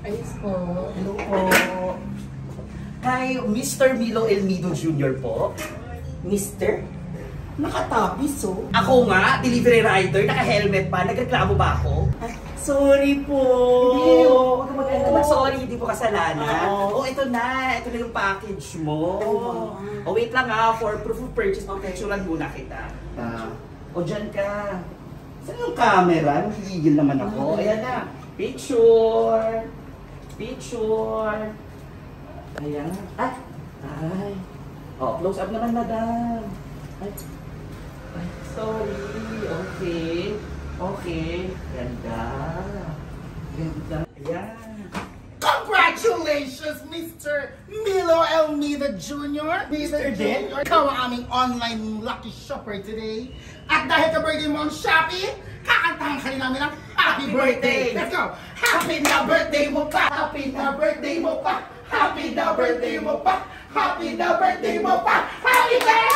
Ayos po. Hello po. Kay Mr. Milo Elmido Jr. po. Mister? Nakatapis, oh. Ako nga, delivery rider, naka-helmet pa. Nagreklamo ba ako? Sorry po. Hindi, huwag ka mag-alala. Sorry, hindi po kasalanan. Oh, ito na. Ito na yung package mo. Oh, wait lang for proof of purchase, picturean muna kita. O, dyan ka. Saan yung camera? Nagigil naman ako. Ayan na. Picture. Picture. Ayan. Ay. Oh, close up naman, madam. Ay. Sorry. Okay. Okay. Ganda. Ganda. Ayan. Congratulations, Mr. Milo Elmida Jr. Mr. din? Ikaw ang aming online lucky shopper today. At dahil ka birthday mo ang Shopee, kakantahan ka rin namin ng Happy Birthday! Let's go! Happy na birthday mo pa! Happy na birthday mo pa! Happy na birthday mo pa! Happy na birthday mo pa! Happy birthday!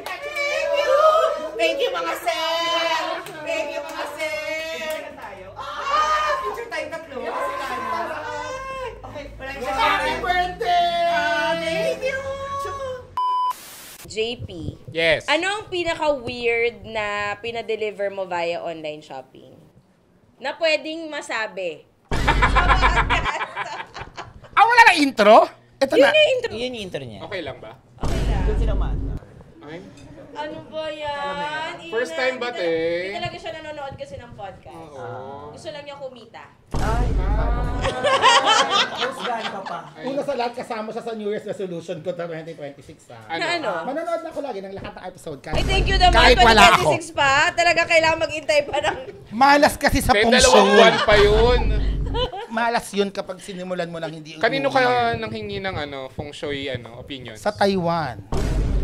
Thank you! Thank you, mga sir! Thank you, mga sir! Picture tayo tatlo. Okay, happy birthday! Thank you! JP. Yes. Ano ang pinaka-weird na pinadeliver mo via online shopping? Na pwedeng masabi. Wala na intro? Ito Yun na. yung intro. Yun yung intro niya. Okay lang ba? Okay lang. Kung sino man. Okay. Ano ba yan? First time ba, te? Hindi talaga siya nanonood kasi ng podcast. Oo. Gusto lang niya kumita. Husgahan ka pa. Una sa lahat, kasama siya sa New Year's resolution ko 2026. Na ano? Manonood na ako lagi ng lahat ng episode. Ay, thank you naman. Kahit wala ako. 2026 pa. Talaga kailangan mag-intay pa ng... Malas kasi sa May feng dalawang buwan shui. pa yun. Malas yun kapag sinimulan mo lang hindi. Kanino ka nang hingi ng feng shui opinion? Sa Taiwan.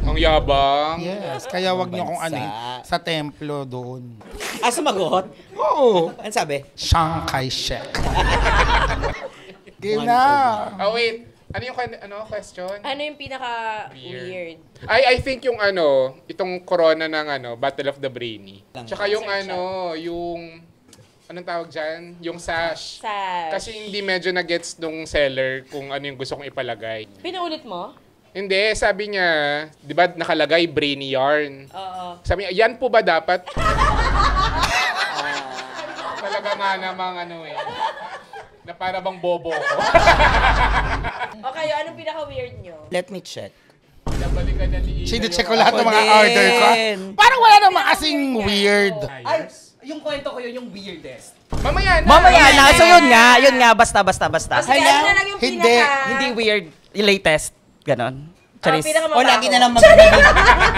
Ang yabang. Yes, kaya wag niyo kung ano sa templo doon. Sumagot? Oo. Ano sabi? Chiang Kai-shek. Gina. Oh, wait. Ano yung question? Ano yung pinaka-weird? I think yung itong corona ng Battle of the Brainy. Tsaka yung yung anong tawag dyan? Yung sash. Sash. Kasi hindi medyo na-gets nung seller kung ano yung gusto kong ipalagay. Pinaulit mo? Hindi, sabi niya, di ba nakalagay brainy yarn? Oo. Sabi niya, yan po ba dapat? Talaga nga namang na para bang bobo ko. Okay, anong pinaka-weird nyo? Let me check. Pinabalikan na ni Ina Sino-check ko yung- lahat ng mga Ako order ko. din. Parang wala namang kasing weird. Ay, yung kwento ko yun, yung weirdest. Mamaya na! Mamaya na. So yun nga, basta. Kasi ano na lang yung Hindi. pinaka... Hindi weird. Yung latest. Ganon. Charis. pinakamabaho. O lagi na lang magbibili.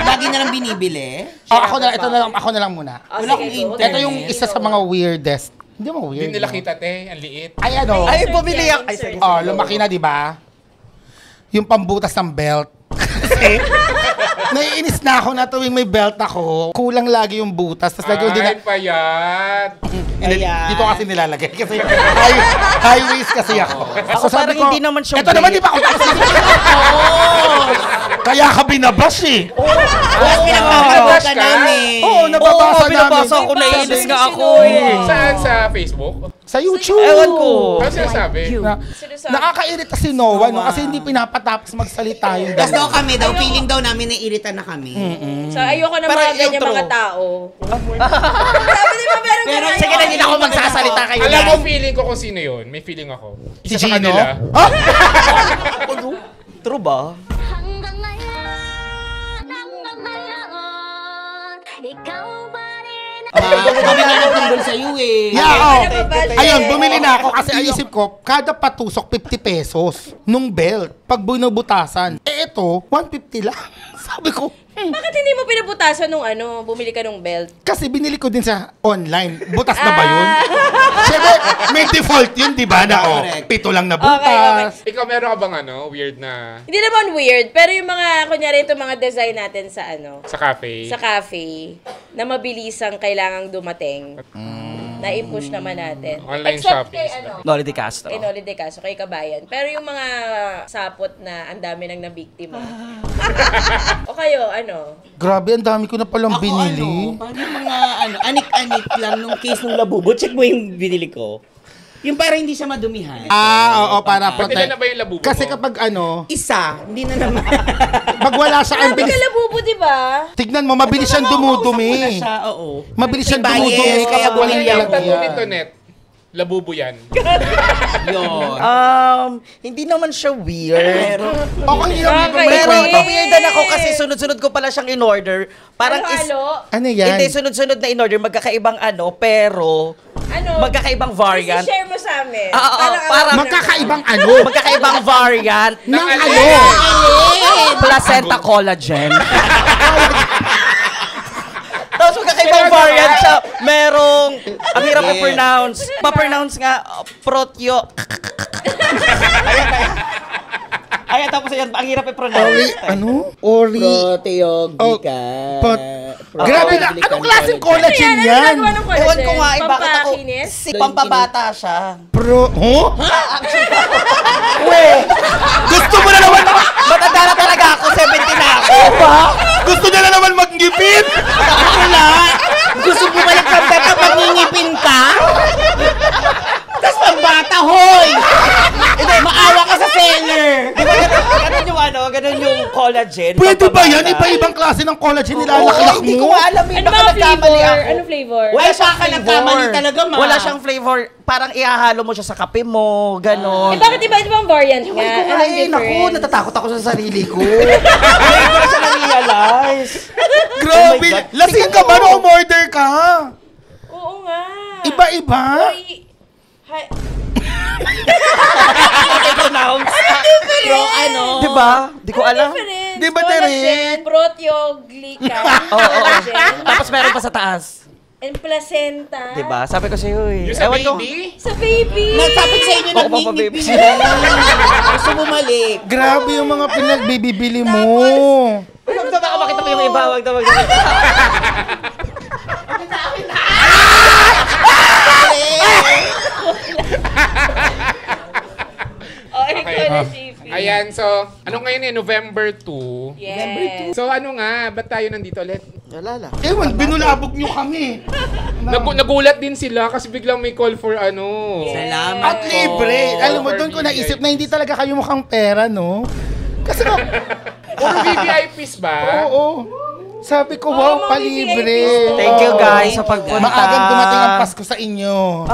Lagi na lang binibili. Ako na lang muna. Wala akong Ito yung isa sa mga weirdest. Hindi mo weird. Hindi nila no? kita, te. Ang liit. Ay, Ay, bumili ako. Ay, Insert. sorry. Oh, lumaki na, di ba? Yung pambutas ng belt. Kasi, naiinis na ako na tuwing may belt ako. Kulang lagi yung butas. Tapos lagi yung Ay, payat. Ayan. dito kasi nilalagay. Kasi high waist kasi ako. Ako parang hindi naman siya Ito naman, di ba ako Kaya ka binabash eh. Pinapapagod ka namin. Oo, nababasa namin. binabasa ko. Naiinis nga ako eh. Saan? Sa Facebook? Sa YouTube. Ewan ko. Ano sinasabi? Nakakairita si Noah, no? Kasi hindi pinapatapos magsalita yung Tapos daw dalawa. kami, feeling daw namin naiirita na kami. So, ayoko na Parang mga ganyan outro. mga tao. Sabi di ba meron Pero ganyan? Sige na, hindi na ako magsasalita kayo. Alam mo, feeling ko kung sino yun. May feeling ako. Si Isa sa Gino? kanila. Ah! True ba? hanggang ngayon, ikaw pa rin. Kami nga nagtundol sa iyo eh. Yeah, oh. Nababasa Ayun, eh. bumili na ako kasi ang isip ko, kada patusok 50 pesos nung belt. Pag binubutasan, ito, 150 lang. Sabi ko, Bakit hindi mo pinabutasan nung bumili ka nung belt? kasi binili ko din sa online. Butas na ba yun? Siyempre, may default yun, di ba? Na, Correct. 7 lang na Okay, butas. Ikaw, meron ka bang weird na Hindi naman weird, pero yung mga, kunyari itong mga design natin sa sa cafe? sa cafe, na mabilisang kailangang dumating, na i-push naman natin. Online Except shopping kay, is Noli de Castro. kay Noli de Castro, kay Kabayan. Pero yung mga sapot na ang dami nang nabiktima. O kayo, Grabe, ang dami ko na palang binili. Parang yung mga anik-anik lang nung case ng labubo. Check mo yung binili ko. Yung para hindi siya madumihan. Oo, para Ba't ilan na protect. ba yung labubo Kasi mo? kapag Isa, hindi na naman. pag wala siya, ang Grabe bilis. ka labubo, di ba? Tignan mo, mabilis siyang dumudumi. Siya, oo. Mabilis siyang May bias, dumudumi kaya kapag walang bumili Yung ako. tattoo lalagyan. nito, Net. Labubo yan. Yun. Hindi naman siya weird. Okay, yun. Pero Ay. na-weirdan ako kasi sunod-sunod ko pala siyang in-order. Parang Halo-halo? Ano yan? Hindi, sunod-sunod na in-order. Magkakaibang pero Ano? magkakaibang variant. I-share mo sa amin. Parang Magkakaibang ano? magkakaibang variant Ng ano? placenta collagen. Tapos magkakaibang variant siya. Merong, ang hirap i-pronounce. Pa-pronounce nga, protyo. Ayan, tapos ayan, ang hirap i-pronounce. Ano? Ori. Proteogica. Grabe na. Anong klaseng collagen Ano yan? ginagawa ng collagen? Ewan ko nga, bakit ako, Pampakinis? pampabata siya. Huh? Gusto mo na naman, matanda na talaga ako, 70 na ako. Ba? Gusto niya na naman maggipit? Wala. Gusto bumalik ng peta pag ngingipin ka? Tapos pambata, hoy! Maawa ka sa seller! Di ba ganun yung ano, ganun yung collagen. Pwede ba yan? pampabata. Iba-ibang klase ng collagen Oo, nilalakilak hindi mo? ko nga alam eh. Ano Baka mga nagkamali flavor? ako. Ano flavor? Wala siya ka nagkamali talaga, ma. Wala siyang flavor. Parang ihahalo mo siya sa kape mo, gano'n. Bakit iba-ibang variant nga? Hindi ko nga Anong eh, naku, difference? natatakot ako sa sarili ko. Ngayon ko na siya na-realize. Grabe. Oh my God. Lasing ka ba na umorder ka? Oo nga. Iba-iba? Oy, hi- Pronounce. Pero ano? Di ba? Di ko alam. difference. Di ba, Collagen, Derek? Proteoglica, Oo. collagen, Tapos meron pa sa taas. and placenta. Di ba? Sabi ko sa'yo eh. Yung sa Ewan ko. baby? Sa baby. Nagsapit sa inyo Baka ng pa, babe. ngingipin. Gusto bumalik. Grabe yung mga pinagbibili mo. Huwag na baka makita mo yung iba. Huwag na. Okay, Okay. ko na, JP. Ayan, so, ano ngayon eh, November 2. Yes. So ano nga, ba't tayo nandito ulit? Wala lang. Ewan, binulabog nyo kami. Nagulat din sila kasi biglang may call for ano. Salamat At libre. Alam mo, For doon ko naisip VVIPs. na hindi talaga kayo mukhang pera, no? Kasi no, Puro VVIPs ba? oo. Sabi ko, wow, mga palibre. VVIPs. Thank you guys sa pagpunta. Maagang dumating ang Pasko sa inyo.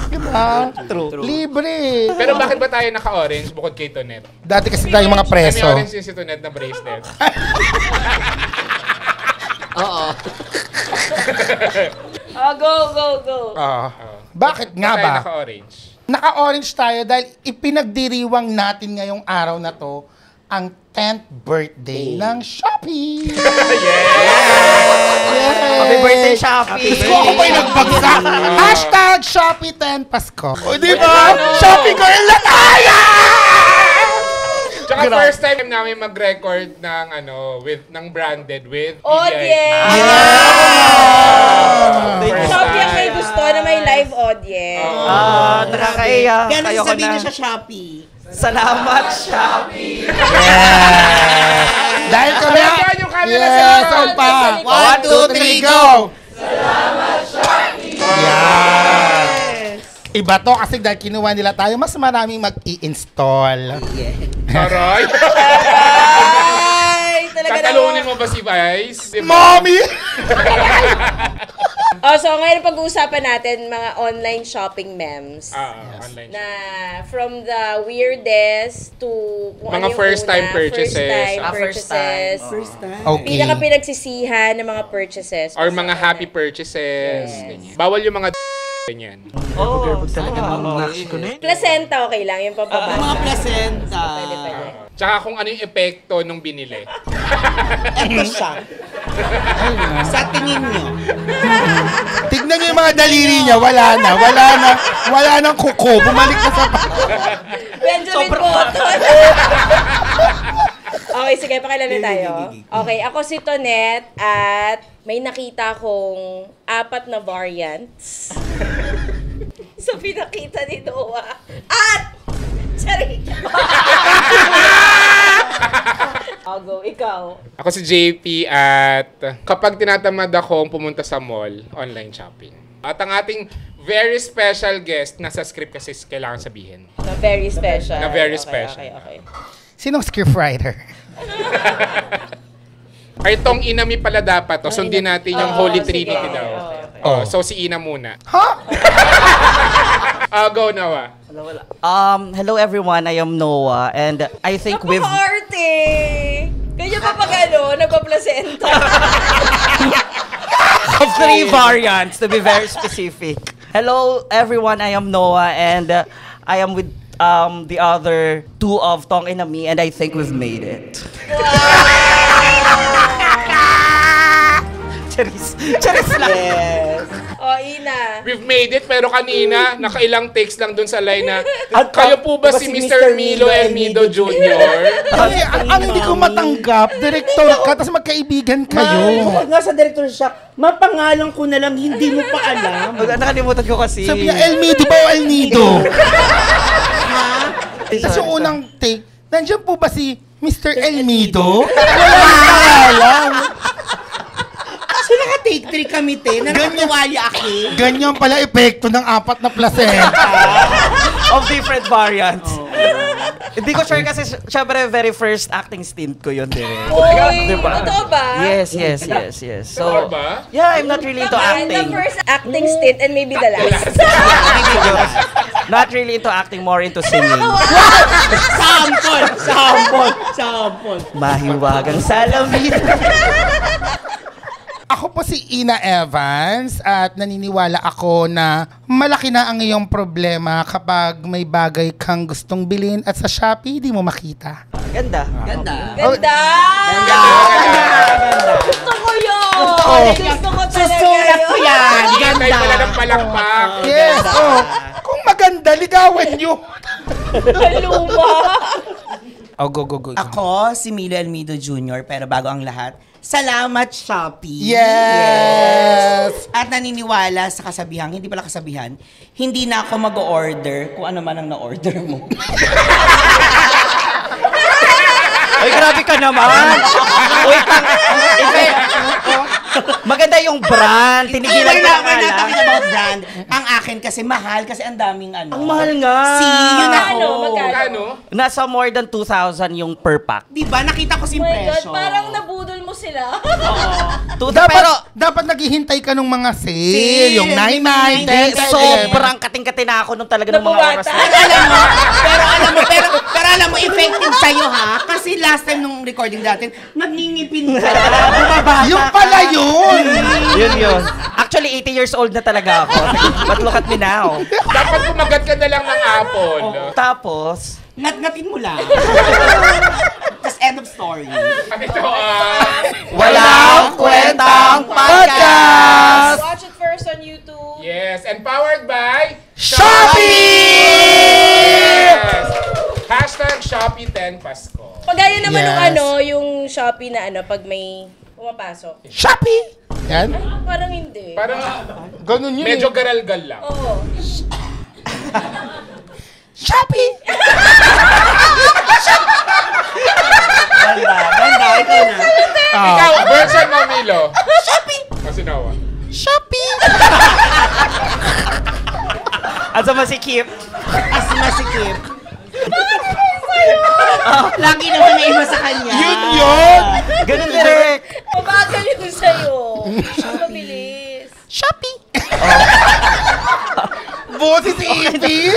Diba? True. Libre. Pero bakit ba tayo naka-orange bukod kay Tonet? Dati kasi tayong mga preso. May orange din si Tonet na bracelet. Oo. Oh, go. Ah. Bakit nga Ba't tayo ba? naka-orange? Naka-orange tayo dahil ipinagdiriwang natin ngayong araw na to ang 10th birthday ng Shopee. Happy birthday, Shopee. Gusto ko pa yung nagbagsak. Hashtag Shopee 10 Pasko. O diba? Shopee girl na tayo! Tsaka first time namin mag-record ng ng branded with Audience. First Shopee ang may time. gusto na may live audience. Nakakaiya. Kaya Kayo ko sasabihin na. niya sa Shopee. Salamat, Shopee. Dahil kami... Kaya yung camera sa Yes, likod. on pa. Sa likod. 1, 2, 3, go! Salamat, Shopee! Yan. Iba to kasi dahil kinuha nila tayo, mas maraming mag-i-install. Taray. Ay, talaga Tatalunin mo ba si Vice? Diba? Mommy! So ngayon pag-uusapan natin mga online shopping memes. Online. Na from the weirdest to kung Mga ano yung first-time una, purchases. First-time First time. purchases. First time. Okay. Pinaka-pinagsisihan ng mga purchases. Or mga happy purchases. Yes. Ganyan. Bawal yung mga ganyan. Placenta okay lang, yung Ang pampabata. mga placenta. Pwede. Tsaka kung ano yung epekto nung binili. Ito siya. Sa tingin nyo. Tignan niyo yung mga daliri niya, wala nang kuko, bumalik na sa... Benjamin Button. Okay, sige, pakilala tayo. Okay, ako si Tonet at may nakita kong 4 na variants. So, pinakita ni Noah. At! Sorry. I'll go, ikaw. Ako si JP at kapag tinatamad akong pumunta sa mall, online shopping. At ang ating very special guest. Nasa script kasi kailangan sabihin. Na very special. Na very Okay, special. Okay. Sinong scriptwriter? Ay, itong Inami pala dapat. O, sundin natin yung Holy Trinity sige. daw. Okay. Oh, so si Ina muna. Ha? Go, Noah. Hello everyone, I am Noah, and I think we've... Napaka-arte! Ganyan pa pag nagpa-placenta. of 3 variants, to be very specific. Hello everyone, I am Noah, and I am with the other 2 of Tong and Ami, and I think we've made it. Charis lang. Yes. Ina. We've made it, pero kanina, nakailang takes lang dun sa line na, kayo po ba si Mr. Milo Elmido Jr.? Kasi ang hindi ko matanggap, director ka, tapos magkaibigan kayo. Bukod nga sa director siya, mapangalan ko na lang, hindi mo pa alam. Nakalimutan ko kasi. Sabi niya, Elmido ba o Elnido? Tapos yung unang take, nandiyan po ba si Mr. Elmido? Kasi naka-take 3 kami, na nakatuwalya ako. Ganyan pala epekto ng 4 na placenta. Of different variants. Hindi ko sure kasi syempre very first acting stint ko yun din. Uy, totoo ba? Yes. So, Totoo ba? yeah, I'm not really into The acting. first acting stint and maybe the last. Not really into acting, more into singing. Sampol. Mahiwagang salamin. Ako po si Ina Evans at naniniwala ako na malaki na ang iyong problema kapag may bagay kang gustong bilhin at sa Shopee di mo makita. Ganda. Ganda! Ganda. Gusto ko yun! Oh. Gusto ko talaga Susulat ko yun! yan. Hintay pala ng palakpak. Yes, oh. Kung maganda, ligawan nyo. Luma! Go. Ako, si Milo Elmido Jr., pero bago ang lahat, salamat Shopee. Yes. At naniniwala sa kasabihan, hindi pala kasabihan, hindi na ako mag-order kung ano man ang na-order mo. Ay, grabe ka naman. Wait lang. Maganda yung brand. Tinigilan We're ka not na talking about brand. Ang akin kasi mahal kasi ang daming ano. Ang mahal nga. Yun ako. Magkano? Nasa more than 2,000 yung per pack. Diba? Nakita ko si Oh my God, presyo. parang nabudol mo sila. Dapat naghihintay ka ng mga sale. Yung 99, 10, Sobrang kating-kati na ako nung talaga ng mga oras na. Pero alam mo, effective sa'yo ha. Kasi last time nung recording natin, nagngingipin ka. Yung pala yun. Yun. Actually, 80 years old na talaga ako. But look at me now. Dapat kumagat ka na lang ng apple. Tapos, Ngat-ngatin mo lang. Tapos end of story. Ito, walang kwentang podcast! Watch it first on YouTube. yes, and powered by Shopee! Yes! Hashtag Shopee 10 Pasko. Pagaya naman Yes. yung Shopee na pag may pumapasok. Shopee. Yan. Parang hindi. Parang Ganun yun. medyo garalgal lang. Oo. Shopee. Ganda, ikaw na. Ikaw, version mo, Milo. Shopee! Kasi Noah. Shopee. At sa masikip. As masikip. Lagi naman may iba sa kanya. Yun. Ganun direct. Mabagal yun sa'yo. Mabilis. Shopee. Boses ipis.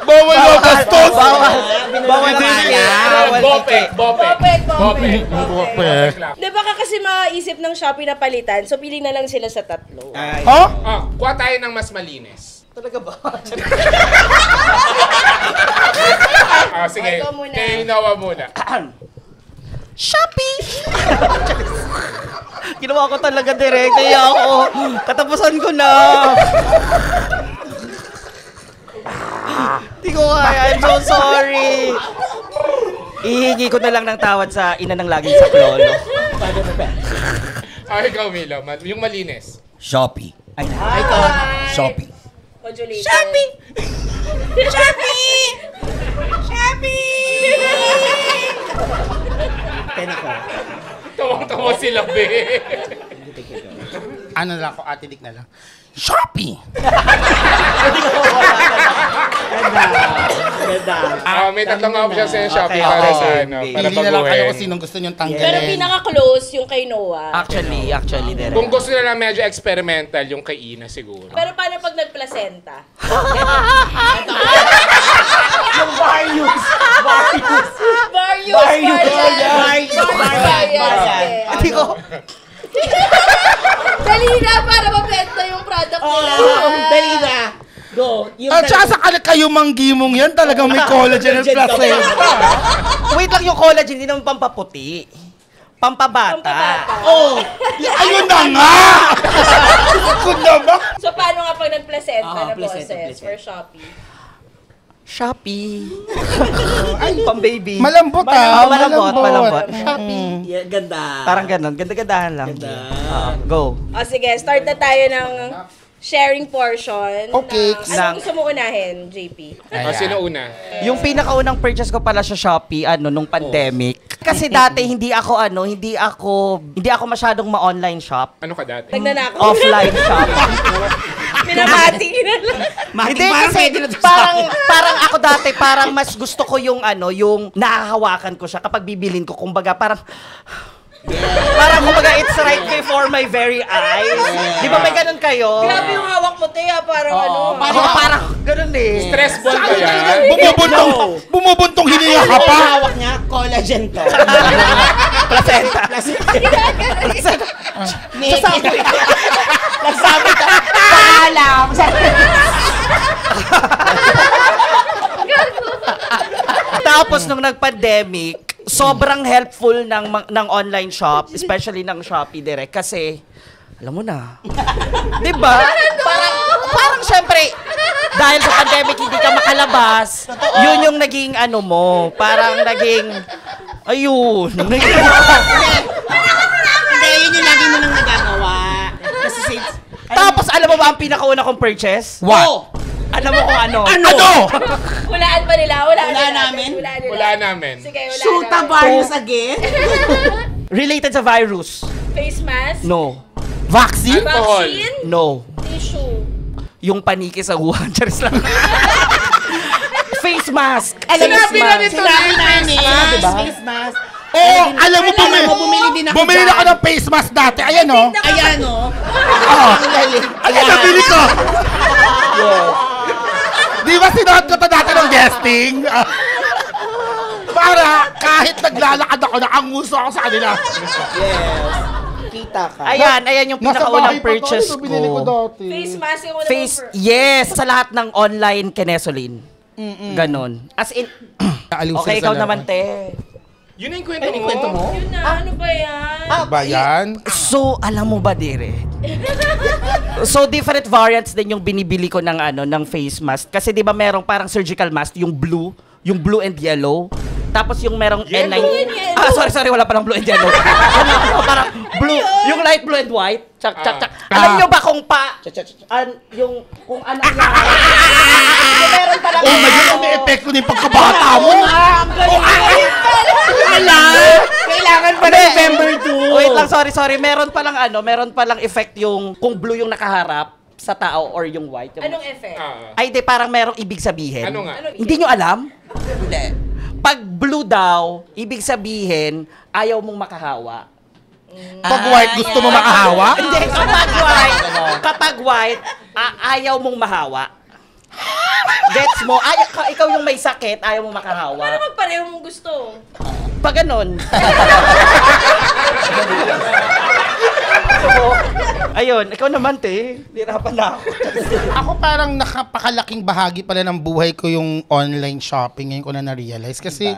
Bawal mo bastos. Bawal na. Bopek. Di ba kasi maisip ng Shopee na palitan, so pili na lang sila sa 3. Oh? Kuha tayo ng mas malinis. Talaga ba? Sige, Ikaw muna. kay Noah muna. Shopee! Ginawa ko talaga direct. Kaya ako, katapusan ko na. Hindi ko kaya. I'm so sorry. Ihingi ko na lang ng tawad sa ina ng laging saklolo. Ikaw, Milo. Yung malinis. Shopee. Ay, ikaw. Shopee. Modulator. Shopee! Tawang-tawa sila, be. Ano lang ako, Ate Dick na lang. Shopee! May tatlong options sa Shopee Okay, para okay. sa ano, para Pili na lang kayo baguhin. kung sinong gusto nyong tanggalin. Pero pinaka-close yung kay Noah. Actually, direct. Kung gusto nila lang medyo experimental, yung kay Ina siguro. Pero paano pag nag-placenta? Yung Varius. Hindi ko. Dali na para mabenta yung product nila. Dali na. Go. Yung At saka sa kayo manggimong yan, talagang may collagen and placenta. Wait lang, yung collagen, hindi naman pampaputi. Pampabata. Oh, Ayun na nga! Kung naman. So paano nga pag nag-placenta na placenta, boses for Shopee? Shopee. Ay, pang-baby. Malambot Malambot. yeah, ganda. Parang ganon. Ganda-gandahan lang. Go. O sige, start na tayo ng sharing portion. Okay. Anong gusto mo unahin, JP? O, sino una? Yung pinakaunang purchase ko pala sa Shopee, nung pandemic. Kasi dati hindi ako masyadong ma-online shop. Ano ka dati? Nagnanakaw. Offline shop. Minamati na lang. Hindi kasi parang ako dati parang mas gusto ko yung yung nahahawakan ko siya kapag bibilin ko, kumbaga parang kumbaga it's right before my very eyes. Di ba may ganun kayo? Grabe yung hawak mo, Teya. Parang Parang ganun eh. Stress ball ba yan? Bumubuntong hiniya ka pa. Hawak niya, collagen to. Placenta. Nagsabi ka, paalam. Tapos nung nag-pandemic, sobrang helpful ng online shop, especially ng Shopee Direct kasi alam mo na. 'Di ba? Parang syempre dahil sa pandemic hindi ka makalabas. Yun yung naging mo, parang naging ayun. Hindi, yun yung lagi mo nang nagagawa. Kasi since... Tapos alam mo ba ang pinakauna kong purchase? What? Alam mo kung ano? Ano? Hulaan ba nila? Hulaan namin? Wala namin. Sige, hulaan Shoota namin. virus again? Related sa virus? Face mask? No. Vaccine? Alcohol. Vaccine? No. Tissue? Yung paniki sa Wuhan. Charis lang. Face mask. Sinabi na nito. Sinabi namin. Diba? Face mask. Oo, alam mo, bumili din ako bumili dyan. ako ng face mask dati. Ayan, oh. Ayan, o. Ayan, nabili ko. Di ba sinuot ko to dati ng guesting? Para kahit naglalakad ako, nakanguso ako sa kanila. Kita ka. Ayan yung pinakaunang purchase ko. Face mask yung una Face, mong yes! Sa lahat ng online Kinesolin. Ganon. As in, okay, ikaw naman, te. Yun na yung kwento mo? Yun na, ano ba yan? Ba yan? So, alam mo ba, dire? So, different variants din yung binibili ko ng face mask. Kasi di ba merong parang surgical mask, yung blue and yellow. Tapos yung merong N9. Sorry, wala palang blue and yellow. Parang blue, yung light blue and white. Chak. Alam nyo ba kung kung ano yan? Yung meron palang Oh my God, may epekto na yung pagkabata mo. Kailangan pa na November 2. Wait lang, sorry. Meron palang effect yung kung blue yung nakaharap sa tao or yung white. Anong effect? Ay, di, parang merong ibig sabihin. Ano nga? Hindi nyo alam? Hindi. Pag blue daw, ibig sabihin, ayaw mong makahawa. Pag white, gusto mo makahawa? Hindi, kapag white, ayaw mong mahawa. Gets mo? Ikaw yung may sakit, ayaw mong makahawa. Para magpareho mong gusto. Pag ganon. Ayun, ikaw naman, te. Nirapan na ako. Ako parang nakapakalaking bahagi pala ng buhay ko yung online shopping. Ngayon ko na na-realize. Kasi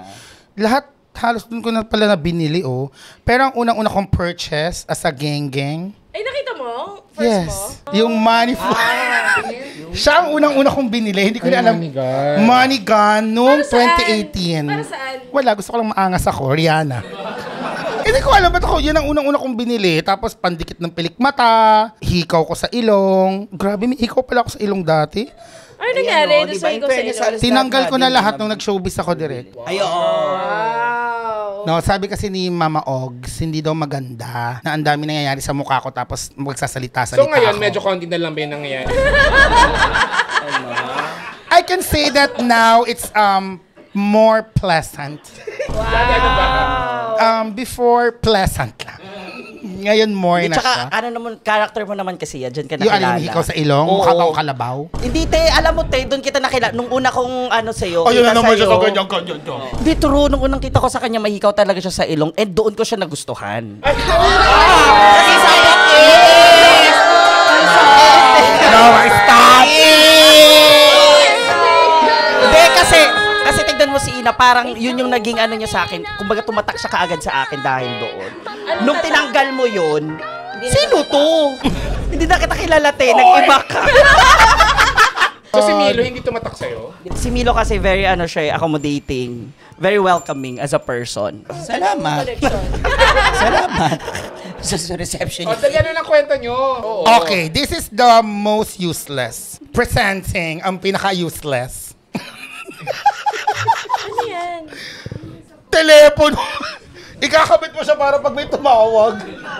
lahat halos dun ko na pala na binili, oh. Pero ang unang-una kong purchase as a gang-gang. Ay, nakita mo? First mo? Yung money siya ang unang-una kong binili. Hindi ko na alam. Money gun noong Para saan? 2018. Para saan? Wala, gusto ko lang maangas ako. Rihanna. Hindi ko alam ba't ako, yun ang unang-una kong binili. Tapos pandikit ng pilik mata, hikaw ko sa ilong. Grabe, may hikaw pala ako sa ilong dati. Ano nangyari? Doon sa ikaw sa ilo? Tinanggal ko na lahat nung nag-showbiz ako direct. Ayun. Wow. No, sabi kasi ni Mama Ogs, hindi daw maganda na ang dami nangyayari sa mukha ko tapos magsasalita-salita So ngayon, ako. medyo konti na lang ba yung nangyayari? I can say that now it's more pleasant. Ano ba? Before pleasant lang. Ngayon more na siya. Tsaka, ano naman, character mo naman kasi yan, dyan ka Yung nakilala. ano yung ikaw sa ilong, Oo. mukha ba akong kalabaw? Hindi, te, alam mo, te, doon kita nakilala. Nung una kong ano sa'yo, Oh, yun kita na naman siya sa'yo. sa ganyan. Hindi, true. Nung unang kita ko sa kanya, mahikaw talaga siya sa ilong. And doon ko siya nagustuhan. Kasi sabi No, stop! Hindi, kasi tignan mo si Ina, parang yun yung naging ano niya sa akin. Kumbaga tumatak siya kaagad sa akin dahil doon. Nung tinanggal mo yun, sino to? Hindi na kita kilala, te. Nag-iba ka. So si Milo, hindi tumatak sa'yo? Si Milo kasi very ano siya, accommodating. Very welcoming as a person. Salamat. Salamat. Sa reception. O, dali ano ng kwento nyo? Oo. Okay, this is the most useless. Presenting ang pinaka-useless. Ano yan? Telepono! Ikakabit mo siya para pag may tumawag.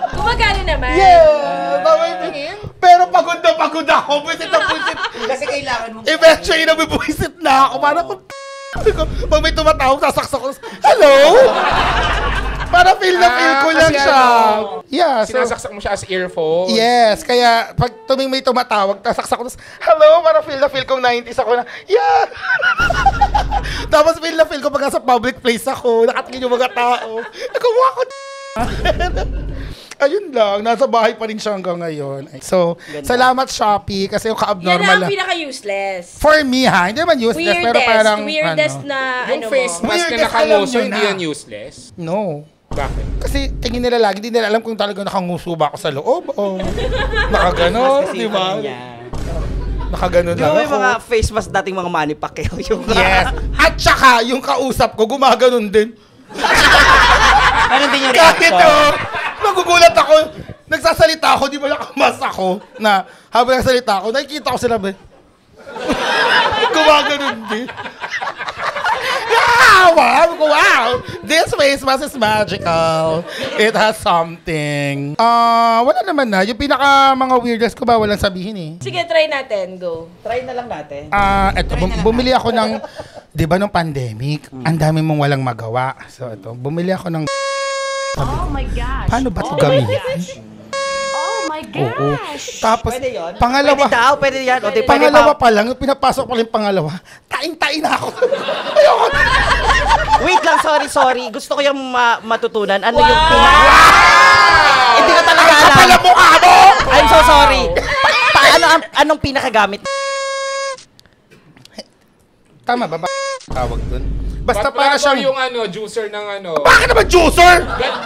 Gumagano naman. Yeah! Tama yung tingin. Pero pagod na pagod ako. Buisit na buisit. Kasi kailangan mo. Eventually, nabibuisit na ako. Para pag may tumatawag, sasaksak ko. Hello? Para feel na feel ko lang kasi siya. ano, Yeah, so... Sinasaksak mo siya as earphone. Yes, kaya pag tuming may tumatawag, tasaksak ko, hello, para feel na feel kong 90s ako na, yeah! Tapos feel na feel ko pag nasa public place ako, nakatingin yung mga tao, nagawa ko Ayun lang, nasa bahay pa rin siya hanggang ngayon. So, salamat Shopee kasi yung Yan ka-abnormal ang lang. pinaka-useless. For me ha, hindi naman useless, pero parang, Weirdest ano, na Yung ano face mo. mask na Weirdest, alam nakanguso, nyo hindi na. yan useless. no. Bakit? Kasi tingin nila lagi, hindi nila alam kung talagang nakanguso ba ako sa loob o nakaganon, di ba? Nakaganon lang Yung ako. mga face mask dating mga Manny Pacquiao. Yung Yes. At saka, yung kausap ko, gumaganon din. Ano din yung Kahit reaction? nagugulat ako, nagsasalita ako, di ba nakamas ako, na habang nagsasalita ako, nakikita ko sila ba? Gumaganon din. Wow! This face mask is magical. It has something. Wala naman na. Yung pinaka mga weirdest ko ba, walang sabihin eh. Sige, try natin. Go. Try na lang natin. Eto, bumili ako ng, di ba nung pandemic, ang dami mong walang magawa. So, ito, bumili ako ng, Oh my gosh. paano ba ito gamitin? Oh my Oo. gosh. Tapos, Pwede yun? pangalawa, Pwede daw, pwede yan. O, di, pwede pangalawa pa. pa lang, yung pinapasok pa lang yung pangalawa, tain-tain na ako. Ayoko na. Wait lang, sorry. Gusto ko yung matutunan. Ano yung pinaka... Hindi ko talaga Ang alam. kapal ang mukha mo! I'm so sorry. Paano anong pinakagamit? Tama ba? Tawag dun? Basta Para para siyang... yung ano, juicer ng ano. Bakit naman juicer?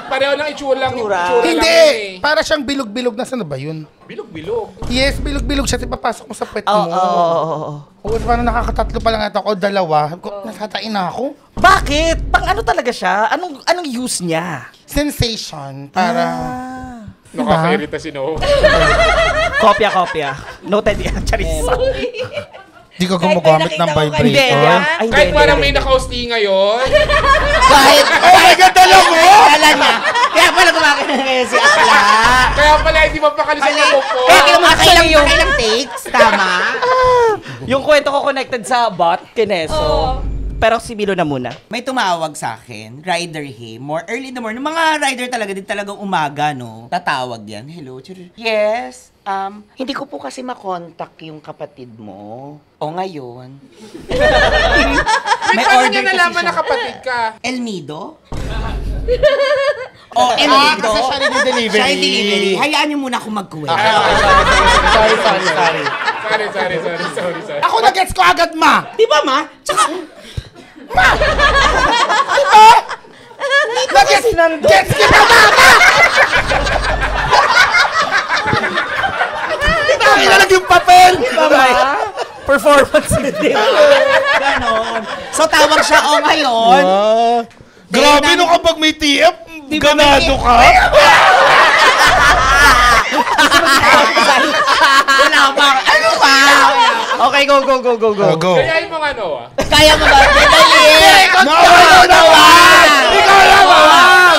Pareho lang itsura lang. Itsura. Itsura Hindi! lang yun eh. Para siyang bilog-bilog na sana ba yun? Bilog-bilog. Yes, bilog-bilog siya. Papasok mo sa puwet Oo, mo. oo. Oo, parang nakakatatlo pa lang ata ako, dalawa. Nakatain na ako. Bakit? Pang ano talaga siya? Anong use niya? Sensation. Para... Nakakairita si No. Kopya. Noted yan. Charis. Di ka Kahit gumagamit may ng nakita ko Hindi. vibrator. Ay, Kahit parang may naka-hosti ngayon. Kahit, Oh my God, dala mo! Kala niya. Kaya pala kumakita na ngayon si Akla. Kaya pala hindi mapakalis ang po. Kaya kailang takes, tama? Yung kwento ko connected sa bot, Kineso. Pero si Milo na muna. May tumawag sa akin, rider him, more early in the morning. Mga rider talaga, din talagang umaga, no? Tatawag yan. Hello, yes, hindi ko po kasi makontak yung kapatid mo. O ngayon. May paano niya nalaman na kapatid ka? El Nido? El Nido? Kasi siya rin yung delivery. Siya yung delivery. Hayaan niyo muna akong mag-quit. Sorry. Sorry. Ako na-gets ko agad, ma! Di ba, ma? Tsaka, Gets kita, mama! Dami na lang yung papel! Performance din. ganon. So, tawag siya, o ngayon. Grabe nung kapag may TF, ganado ka. Wala pa. Ano ba? Okay, go. Go. Kaya yung mga ano ah. Kaya mo ba? Dali. No! Ikaw naman!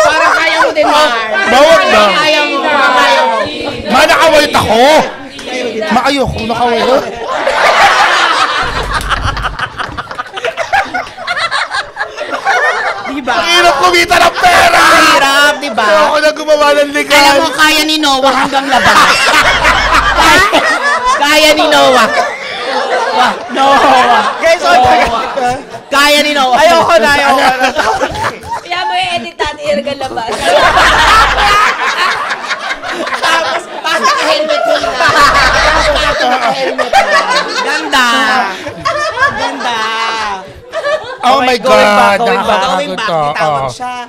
Parang kaya mo din, Mar. Bawag na. Kaya mo. Kaya mo. Nakawait ako. Ayoko, nakawait. Diba? Ang hirap kumita ng pera! Hirap, diba? Ako na gumawa ng legal. Alam mo, kaya ni Noah hanggang labas. Kaya ni Noah. Noah. Guys, Kaya ni Noah. ayoko na. Kaya mo i-edit natin yung labas. Tapos, pasok ka helmet mo na. Helmet na. Ganda. Ganda. Oh my God! Going Nakakapagod back, to. tawag Oo. siya.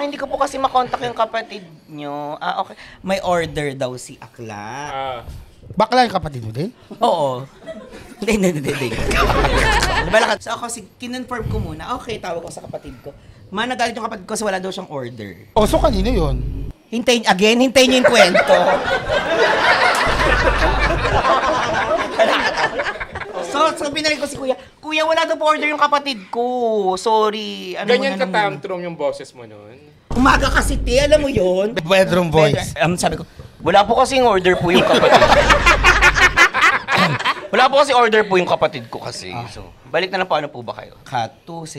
Hindi ko po kasi makontak yung kapatid nyo. Okay. May order daw si Akla. Bakla yung kapatid mo din? Oo. Hindi. So ako, kinonfirm ko muna. Okay, tawag ko sa kapatid ko. Nagalit yung kapatid ko kasi wala daw siyang order. Oh, so kanino yun? Hintayin niyo yung kwento. So binalik ko si Kuya. Kuya, wala daw po order yung kapatid ko. Sorry. Ganyan ka-tantrum yung boses mo nun? Umaga kasi, alam mo yun? Bedroom voice. Sabi ko, wala po kasing order po yung kapatid. Wala po kasi order po yung kapatid ko kasi. So, balik na lang po, ano po ba kayo?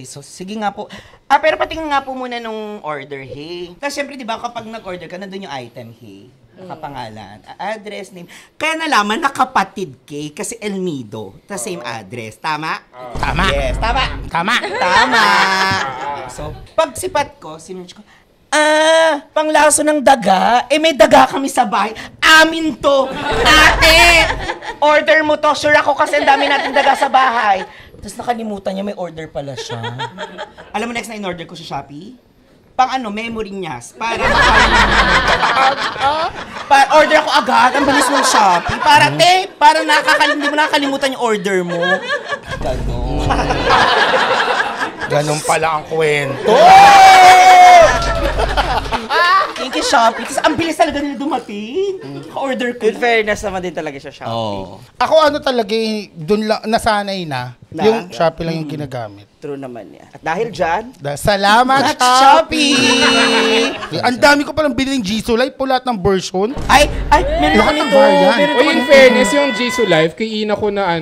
So, sige nga po. Pero patingin nga po muna nung order, hey. Kasi syempre, di ba, kapag nag-order ka, nandun yung item, hey. Nakapangalan, address, name. Kaya nalaman na kapatid kay kasi Elmido, the same address. Tama? Tama. Yes, tama. Tama. Tama. So, pag sipat ko, sinerch ko, panglaso ng daga. May daga kami sa bahay. Amin to. Ate! Order mo to. Sure ako kasi ang dami natin daga sa bahay. Tapos nakalimutan niya, may order pala siya. Alam mo next na in-order ko sa Shopee? Memory niya. Para order ako agad. Ang bilis ng Shopee. Para hindi mo nakakalimutan yung order mo. Ganon. Ganon pala ang kwento. Thank you, Shopee. Kasi ang bilis talaga nila dumating. Ka-order ko. In fairness naman din talaga siya Shopee. Oh. Ako talaga dun lang, nasanay na. Yung Shopee lang yung ginagamit. True naman yan. At dahil dyan, Salamat, Shopee! Ang dami ko palang biniling Jisoo Life po lahat ng version. Ay, meron ako Lahat ng nito. variant. Meron O in fairness, yung Jisoo Life, kay Ina ko na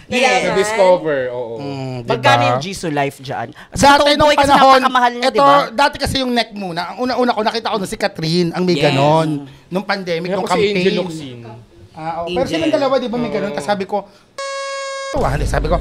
Yes. na-discover. Oo. magkano yung Jisoo Life dyan? Dati nung kasi panahon, napakamahal niya, ito, di ba? dati kasi yung neck muna. Ang una-una ko, nakita ko na si Catherine, ang may ganon. Nung pandemic, nung Ako si Angel campaign. Luxin. Pero silang dalawa, di ba may ganon? Tapos sabi ko, sabi ko,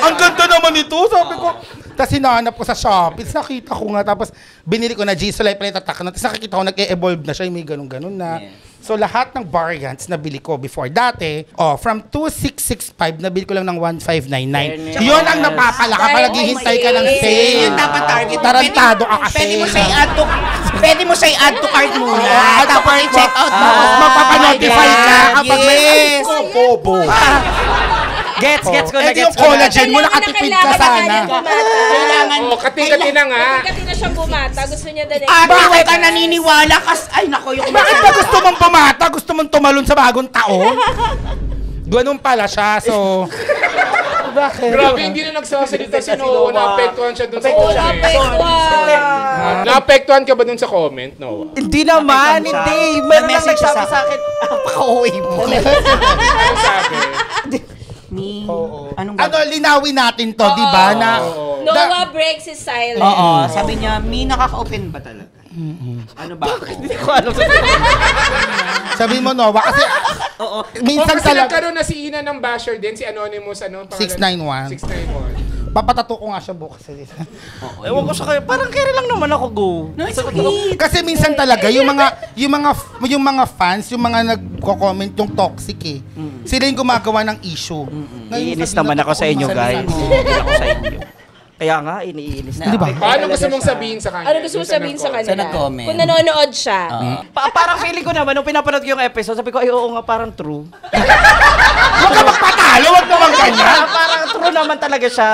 ang ganda naman ito, sabi ko. Tapos hinahanap ko sa Shopee, tapos nakita ko nga, tapos binili ko na Jisoo Life, tatak na, tapos nakikita ko nag-e-evolve na siya, may ganon-ganon na. So lahat ng variants na bili ko before dati, from 2,665, nabili ko lang ng 1,599. Yun ang napapalaka, pag naghihintay ka ng sale. Yun dapat target. Tarantado ka kasi. Pwede mo siya i-add to cart muna. Tapos i-check out mo. Tapos mapapanotify ka kapag may Yes. bobo. Gets ko na, Yung collagen mo, nakatipid ka sana. Kailangan. Kati-kati na nga. Kati na siyang bumata. Gusto niya the next. Ate, huwag ka naniniwala kasi, ay nako, yung Bakit ba gusto mong pumata? Gusto mong tumalon sa bagong taon? Ganun pala siya, so... Bakit? Grabe, hindi na nagsasalita si Noah. Naapektuhan siya dun sa comment. Naapektuhan ka ba dun sa comment, Noah? Hindi naman, hindi. Meron lang Na-message nagsabi sa sa akin, paka-uwi mo. Ano sabi? Anong Linawin natin to, di ba? Na, Noah breaks his silence. Oo, sabi niya, nakaka-open ba talaga? Ano ba ako? Hindi ko alam sa sabihin mo, Noah, kasi minsan kasi talaga... nagkaroon na si Ina ng basher din, si Anonymous, 691. 691. Papatato ko nga siya bukas. Ewan ko sa kayo, parang kaya lang naman ako go. Kasi minsan talaga yung mga fans, yung mga nagko-comment yung toxic eh. Sila yung gumagawa ng issue. Iinis naman ako sa inyo, guys. Iinis ako sa inyo. Kaya nga, iniinis na. Di ba? Paano gusto mong sabihin sa kanya? Ano gusto mo sabihin sa Sa kanila? nag-comment. Kung nanonood siya. Parang feeling ko naman, nung pinapanood ko yung episode, sabi ko, ay oo nga, parang true. Huwag ka magpatalo, huwag naman ganyan. Parang true naman talaga siya.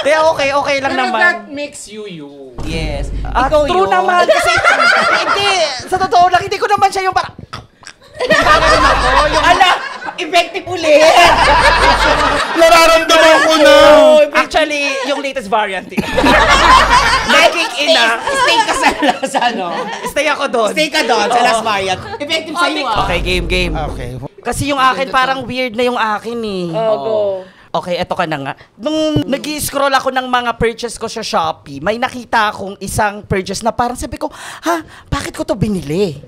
Kaya okay lang Pero naman. that makes you you. Yes. Ikaw true yun. naman. Kasi, hindi. Sa totoo lang, hindi ko naman siya yung parang... Effective ulit. Nararamdaman ko na. Actually, yung latest variant. Naging ina. Stay ka sa ano. Stay ako doon. Stay ka doon sa last variant. Effective sa'yo Okay, game. Okay. Kasi yung akin, parang weird na yung akin eh. Oh, go. Okay, eto ka na nga. Nung nag-scroll ako ng mga purchase ko sa Shopee, may nakita akong isang purchase na parang sabi ko, ha, bakit ko to binili?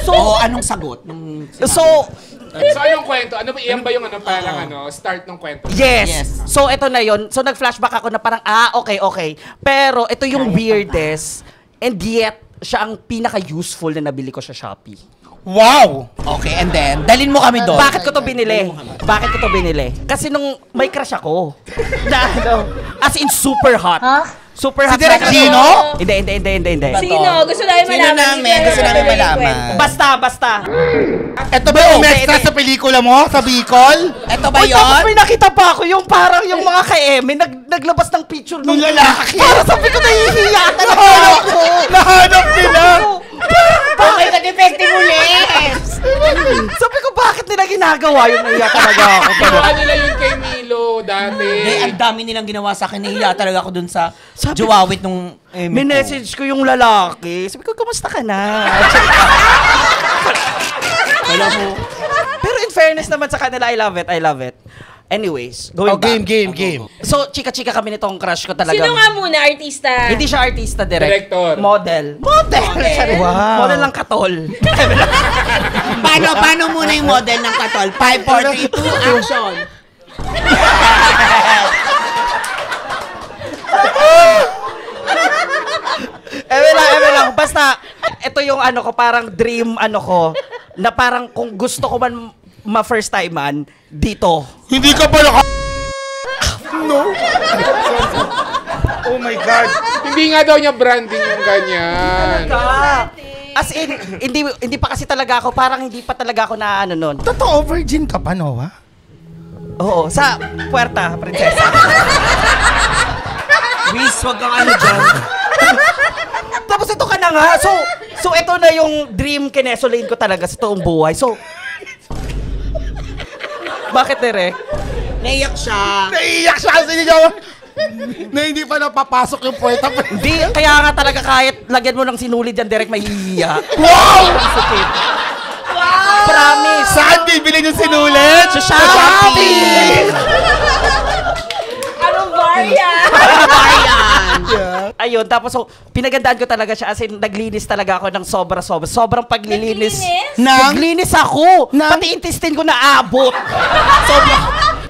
So, anong sagot? So, So, anong kwento? Ano ba, iyan ba yung parang start ng kwento? yes. So, eto na yon. So, nag-flashback ako na parang, okay. Pero, ito yung weirdest and yet, siya ang pinaka-useful na nabili ko sa Shopee. Wow! Okay, and then, dalin mo kami doon. Bakit ko to binili? Kasi nung may crush ako. As in super hot. Super hot. Si Direk Gino? Hindi. Sino? Gusto namin malaman. Gusto namin malaman. Basta. Ito ba yung extra sa pelikula mo? Sa Bicol? Ito ba Uy, tapos yun? may nakita pa ako yung parang yung mga ka-eme naglabas ng picture Nung lalaki? Parang sabi ko nahihiya talaga ako. Nahanap nila! Okay, ka-effective ulit! Sabi ko, bakit nila ginagawa yun? Nahiya talaga ako. Ginawa nila yun kay Milo dati. Ang dami nilang ginawa sa akin. Nahiya talaga ako dun sa Sabi- Juwawit nung Minessage ko yung lalaki. Sabi ko, kamusta ka na? Pero in fairness naman sa kanila, I love it. Anyways, going back. Game. So, chika-chika kami nitong crush ko talaga. Sino nga muna, artista? Hindi siya artista, Director. Model. Wow. Model ng katol. Paano muna yung model ng katol? 5, 4, 3, 2, action! Eme lang. Basta, ito yung ano ko, parang dream ano ko, na parang kung gusto ko man ma-first time man, dito. Hindi ka pala No? Oh my God. Hindi nga daw niya branding yung ganyan. As in, hindi pa kasi talaga ako, parang hindi pa talaga ako na ano nun. Totoo, virgin ka pa, Noah? Oo, sa Puerta, Prinsesa. Miss, wag kang ano dyan. Tapos ito ka na nga. So ito na yung dream kinesolin ko talaga sa toong buhay. So, bakit Derek? Naiyak siya. Naiiyak siya kasi na hindi pa napapasok yung puweta. Hindi, kaya nga talaga kahit lagyan mo ng sinulid yan, Derek, mahihiya. Wow! Sakit. Promise. Saan bibili yung sinulit? Sa Shopee! Anong variant? Ayun, tapos so, pinagandaan ko talaga siya as in naglinis talaga ako ng sobra-sobra. Sobrang paglilinis. Naglinis ako! Pati intestine ko naabot.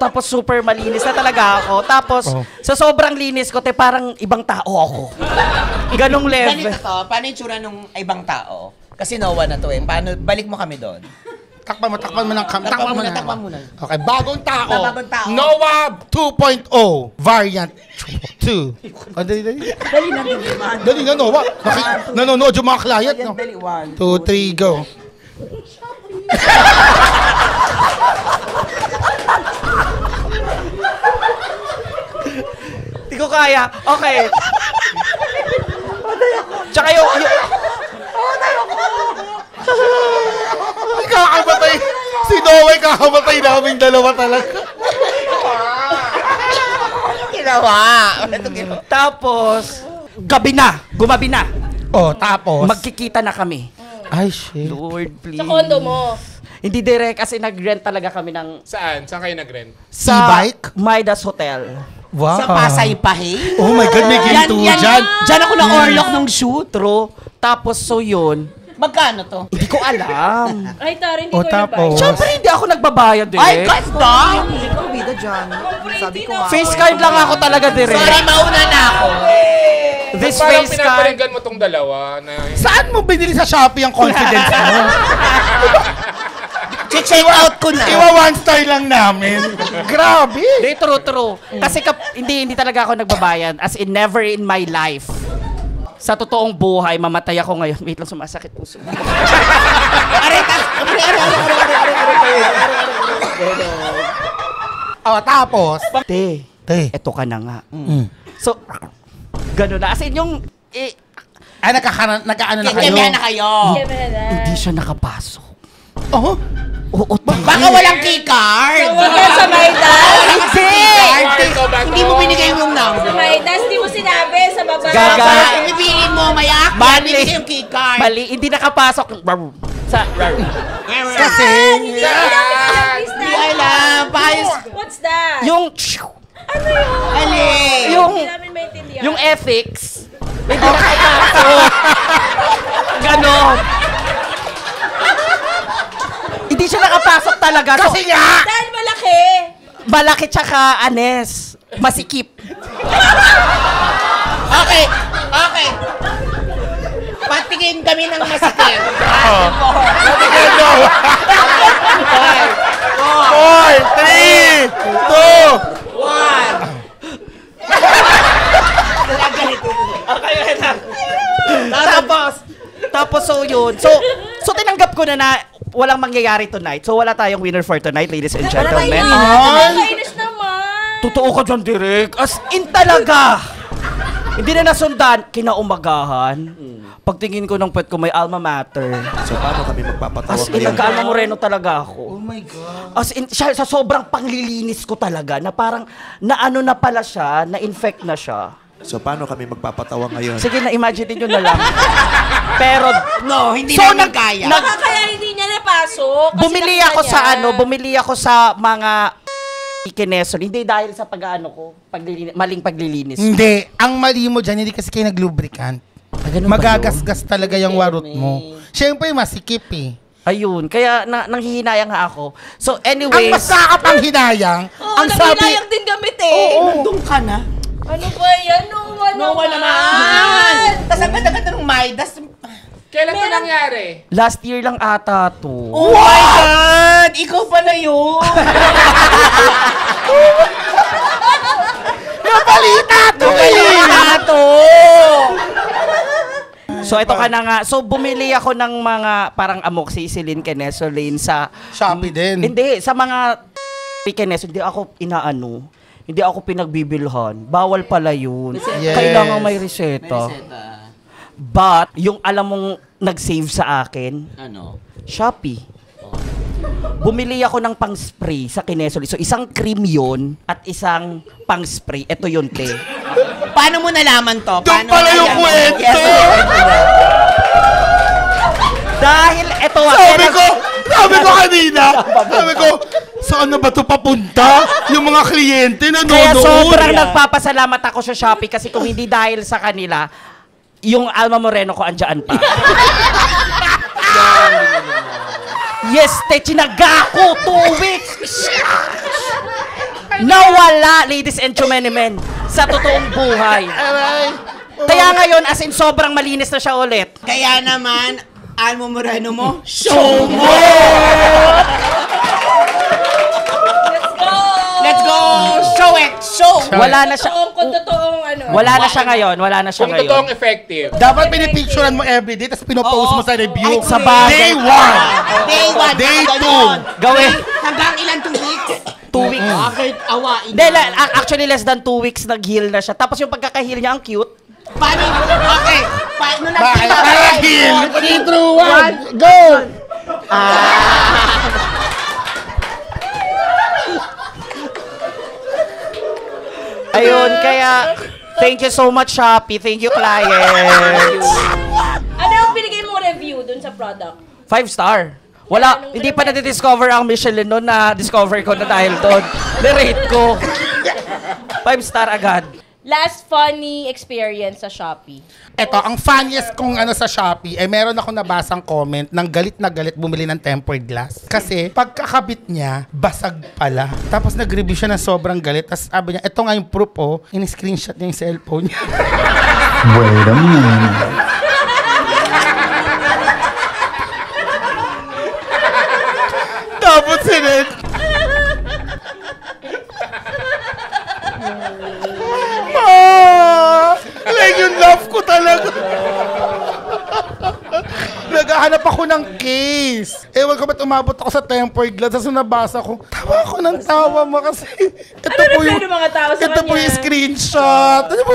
Tapos super malinis na talaga ako. Tapos sa sobrang linis ko, parang ibang tao ako. Ganong level. Ganito to, paano yung tsura ng ibang tao? Kasi Noah na to eh. Paano, balik mo kami doon. Takpan mo ng kam. Takpan mo na. Okay, bagong tao. Bagong tao. Noah 2.0 variant 2. Dali na, Noah. Nanonood yung mga client, no? 2, 3, go. Hindi ko kaya. Okay. Tsaka yung Kakamatay. Si Noah kakamatay naming dalawa talaga. Ginawa. tapos, gabi na. Gumabi na. Oh, tapos? Magkikita na kami. Ay, shit. Lord, please. Sa condo mo. Hindi direct kasi nag-rent talaga kami ng Saan? Saan kayo nag-rent? sa E-bike? Midas Hotel. Wow. Sa Pasay Pahe. Oh my God, may ginto dyan. Diyan ako na-orlock ng shoot. True. Tapos so yun, Magkano to? hindi ko alam. Ay, Tara, hindi O, ko tapos? Siyempre hindi ako nagbabayad direct. Ay, ganda! Ikaw, bida dyan. Sabi ko nga. Face card lang ako talaga direct. Sorry, mauna na ako. This Parang face card. pinaparinggan mo tong dalawa na... Saan mo binili sa Shopee ang confidence mo? Check out ko na. Iwa 1 star lang namin. Grabe. Hindi, true. Kasi hindi talaga ako nagbabayad. As in, never in my life. Sa totoong buhay, mamatay ako ngayon. Wait lang, sumasakit puso. Oh, tapos? Te. Eto ka na nga. So, gano'n na. As in yung, Ay, nagkaano na kayo? Kaya na kayo. hindi siya nakapasok. Oh? Oo, Baka walang keycard. Huwag ka sa Maydas. Hindi mo binigay yung number. Sa Maydas, hindi mo sinabi sa baba. Gaga. Ibibilin mo, mayak. Mali. Binigay yung keycard. Mali, hindi nakapasok. Sa, Kasi, Hindi alam. Paayos. What's that? yung, Ano yun? Ali. yung, Hindi namin maintindihan. yung ethics, hindi nakapasok. Ganon. Hindi siya nakapasok talaga. So, kasi nga! Dahil malaki. malaki tsaka anes. Masikip. Okay. Patingin kami ng masikip. 4, 3, 2, 1. Tapos so yun. So tinanggap ko na walang mangyayari tonight. So wala tayong winner for tonight, ladies and gentlemen. Nakakainis naman. Totoo ka dyan, Direk. As in talaga. Hindi na nasundan. Kinaumagahan. Pagtingin ko ng pet ko, may alma mater. So, paano kami magpapatawa As in, ngayon? nagka-alma moreno talaga ako. Oh my God. As in, sa sobrang panglilinis ko talaga, na parang, naano na pala siya, na-infect na siya. So, paano kami magpapatawa ngayon? Sige, na-imagine nyo na lang. Pero, No, hindi namin kaya. Baka kaya hindi niya napasok. Kasi bumili nakita ako niya. sa bumili ako sa mga kinesol. Hindi dahil sa ko, maling paglilinis. Hindi. Ang mali mo dyan, hindi kasi kayo nag-lubricant. Ganun ba Magagasgas talaga yung warot mo. Siyempre, masikip eh. Ayun, kaya nanghihinayang nga ako. So Ang anyways, mas nakakapanghinayang, Oo, ang sabi... nanghinayang din gamit eh. Nandun ka na. Ano ba yan? Nowa naman. Tapos ang ganda-ganda ng Maydas. Kailan ito nangyari? last year lang ata to. Oh my God! Ikaw pala yun. Napalita to! So ito ka na nga. So bumili ako ng mga parang amoxicillin, kenesolane sa Shopee din. Hindi, sa mga kenesolane, hindi ako inaano. Hindi ako pinagbibilhan. Bawal pala yun. Yes. Kailangan may reseta. But, yung alam mong nag-save sa akin, Ano? Shopee. Bumili ako ng pang-spray sa Kinesol. So, isang cream yun at isang pang-spray. Ito yun, te. Paano mo nalaman to? Doon pala yung kwento! Dahil, ito Sabi ko kanina, saan na ba ito papunta? Yung mga kliyente na kaya nanonood. sobrang nagpapasalamat ako sa Shopee kasi kung hindi dahil sa kanila, yung Alma Moreno ko andyan pa. Yes, te, chinaga ko 2 weeks. Nawala, ladies and gentlemen, sa totoong buhay. Kaya ngayon, as in, sobrang malinis na siya ulit. Kaya naman, Alma Moreno mo, show mo! Let's go! Show it! Show! Wala na siya. Kung totoong ano. Wala na siya ngayon. Wala na siya Kung ngayon. totoong effective. Dapat pinipicturean mo everyday, tapos pinopost mo sa review. Ay, sa bagay. Day 1! Day 1! Day Gawin. Hanggang ilan 2 weeks? 2 weeks. Bakit awain? Hindi, actually less than 2 weeks nag-heal na siya. Tapos yung pagkaka-heal niya, ang cute. Paano? Okay. Paano Bakit? nagkita? 3, 2, 1, go! Ayun, kaya thank you so much, Shopee. Thank you, clients. Ano yung binigay mo review dun sa product? 5-star. Wala, hindi pa na-discover ang Michelin noon na discover ko na dahil doon. Na-rate ko. 5-star agad. Last funny experience sa Shopee. Eto, ang funniest kong ano sa Shopee, meron ako nabasang comment ng galit na galit bumili ng tempered glass. Kasi pagkakabit niya, basag pala. Tapos nag-review siya ng sobrang galit. Tapos sabi niya, eto nga yung proof in-screenshot niya yung cellphone niya. Wait a minute. Tapos sinend. Like yung love ko talaga. Naghahanap ako ako ng case. Ewan ko ba't umabot ako sa tempered glass. Tapos nabasa ko, tawa ako ng tawa mo kasi ito Ano po yung, ng mga tao sa ito po kanya? yung screenshot. Ano po?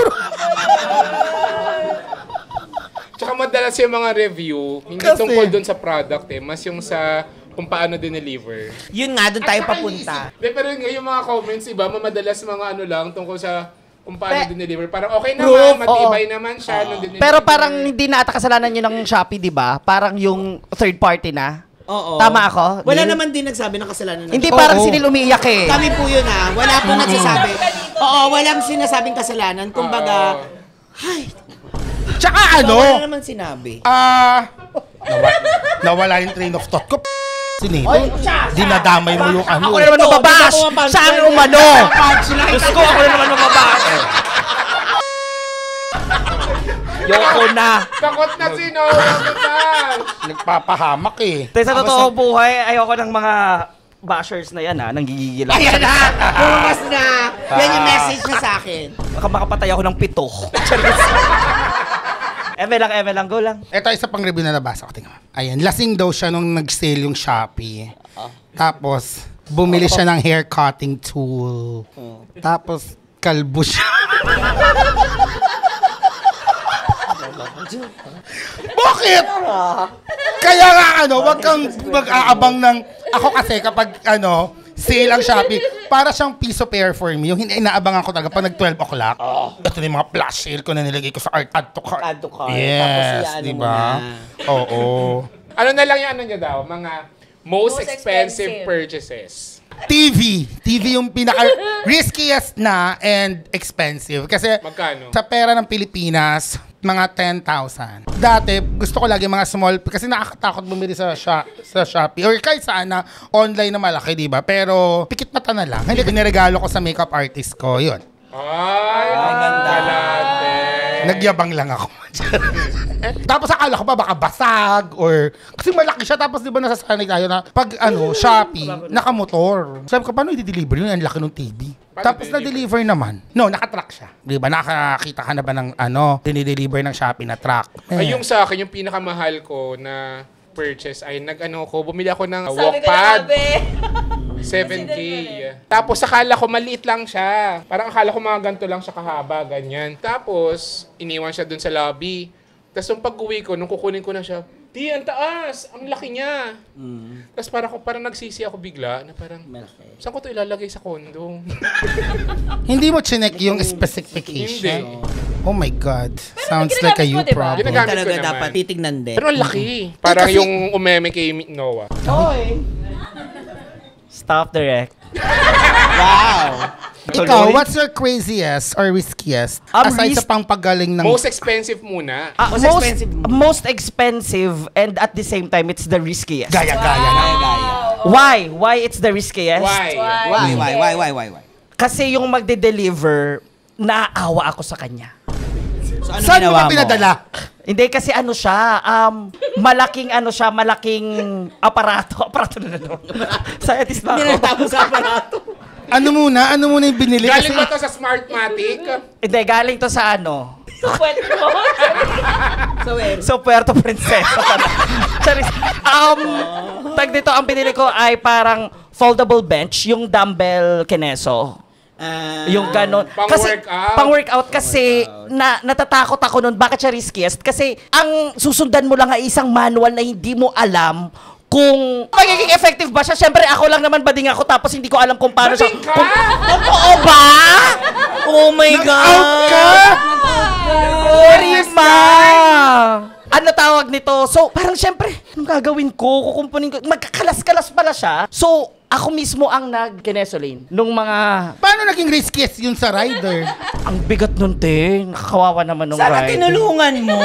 Tsaka madalas yung mga review, hindi Kasi- tungkol dun sa product mas yung sa kung paano dineliver. Yun nga, doon tayo papunta. Pero yung mga comments, iba, madalas mga ano lang tungkol sa kung paano dineliver. Parang okay Proof, naman, matibay naman siya nung dineliver. Pero parang hindi na ata kasalanan yun ng Shopee, di ba? Parang yung third party na. Oo. Tama ako? Wala Neil? naman din nagsabi ng kasalanan. Hindi, parang si Neil umiiyak eh. Kami po yun Wala po nagsasabi. Oo, walang sinasabing kasalanan. Kumbaga, Tsaka ano? wala naman sinabi. Nawala yung train of thought ko. Sinito, dinadamay mo yung ano. Ako na naman mababash! Saan umano? Diyos ko, ako na naman mababash! Yoko na! Takot na si Noah, Butas! Nagpapahamak eh. Sa totoo buhay, ayoko ng mga bashers na yan nanggigigil ako. Ayan na! Bumabas na! Yan yung message na sa akin. Baka makapatay ako ng 7. eme lang, go lang. Ito isa pang review na nabasa ko. Tingnan mo. Ayan, lasing daw siya nung nag-sale yung Shopee. Tapos, bumili siya ng hair cutting tool. Tapos, kalbo siya. Bakit? Kaya nga wag kang mag-aabang ng... Ako kasi kapag sale ang Shopee, para siyang piece of air for me. Yung hindi inaabangan ko talaga pag nag-12 o'clock. Ito na yung mga flash sale ko na nilagay ko sa add to cart. Add to cart. Yes, Tapos di ba? Oo. Ano na lang yung ano niya daw? Mga most expensive purchases. TV yung pinaka-riskiest na and expensive. Kasi Magkano? sa pera ng Pilipinas, mga 10,000. Dati, gusto ko lagi mga small, kasi nakakatakot bumili sa Shopee. Or kahit saan na online na malaki, di ba? Pero, pikit mata na lang. Hindi, biniregalo ko sa makeup artist ko. Yun. Ay, ganda. Nagyabang lang ako. Tapos akala ko ba baka basag or kasi malaki siya tapos di ba nasasanay tayo na pag Shopee nakamotor. Sabi ko paano i-deliver yun? Ang laki ng TV. Tapos na-deliver naman. No, naka-truck siya. Di ba nakakita ka na ba ng dinideliver ng Shopee na truck? Ay, yung sa akin, yung pinakamahal ko na purchase ay bumili ako ng Sabi ko walkpad. na, be. 7K. Tapos akala ko maliit lang siya. Parang akala ko mga ganito lang siya kahaba, ganyan. Tapos iniwan siya dun sa lobby. Tapos nung pag-uwi ko, nung kukunin ko na siya, di, ang taas! Ang laki niya! Tapos parang nagsisi ako bigla na parang, saan ko ito ilalagay sa kondo? Hindi mo chinek yung specification. Hindi. Oh my God. Sounds like a you Ginagamit mo, diba? problem. Ginagamit ko Talaga naman. dapat titignan din. Pero ang laki. Parang yung umeme kay Noah. Stop direct. Wow! Ikaw, what's your craziest or riskiest? Aside sa pangpagaling ng... Most expensive muna. Most expensive and at the same time, it's the riskiest. Gaya-gaya na. Why? Why it's the riskiest? Why? Kasi yung magde-deliver, naaawa ako sa kanya. So, ano Saan mo ginawa ba pinadala? Hindi kasi malaking aparato na naman. Scientist na ako. Nilatapos sa aparato. Ano muna yung binili? Galing ba to sa Smartmatic? Hindi, galing to sa Puerto. So, Puerto Princesa. Charis. Tag dito, ang pinili ko ay parang foldable bench, yung dumbbell kineso. Yung ganon. Pang-workout kasi natatakot ako nun. Bakit siya riskiest? Kasi ang susundan mo lang ay isang manual na hindi mo alam kung magiging effective ba siya. Siyempre, ako lang naman bading ako tapos hindi ko alam kung paano siya. Totoo ba? Oh my God! Rima! Ano tawag nito? So, parang siyempre, anong gagawin ko? Kukumpunin ko. Magkakalas-kalas pala siya. So, ako mismo ang nag-kinesolane nung mga... Paano naging riskiest yun sa rider? Ang bigat nun, te. Nakakawawa naman nung Sana rider. tinulungan mo.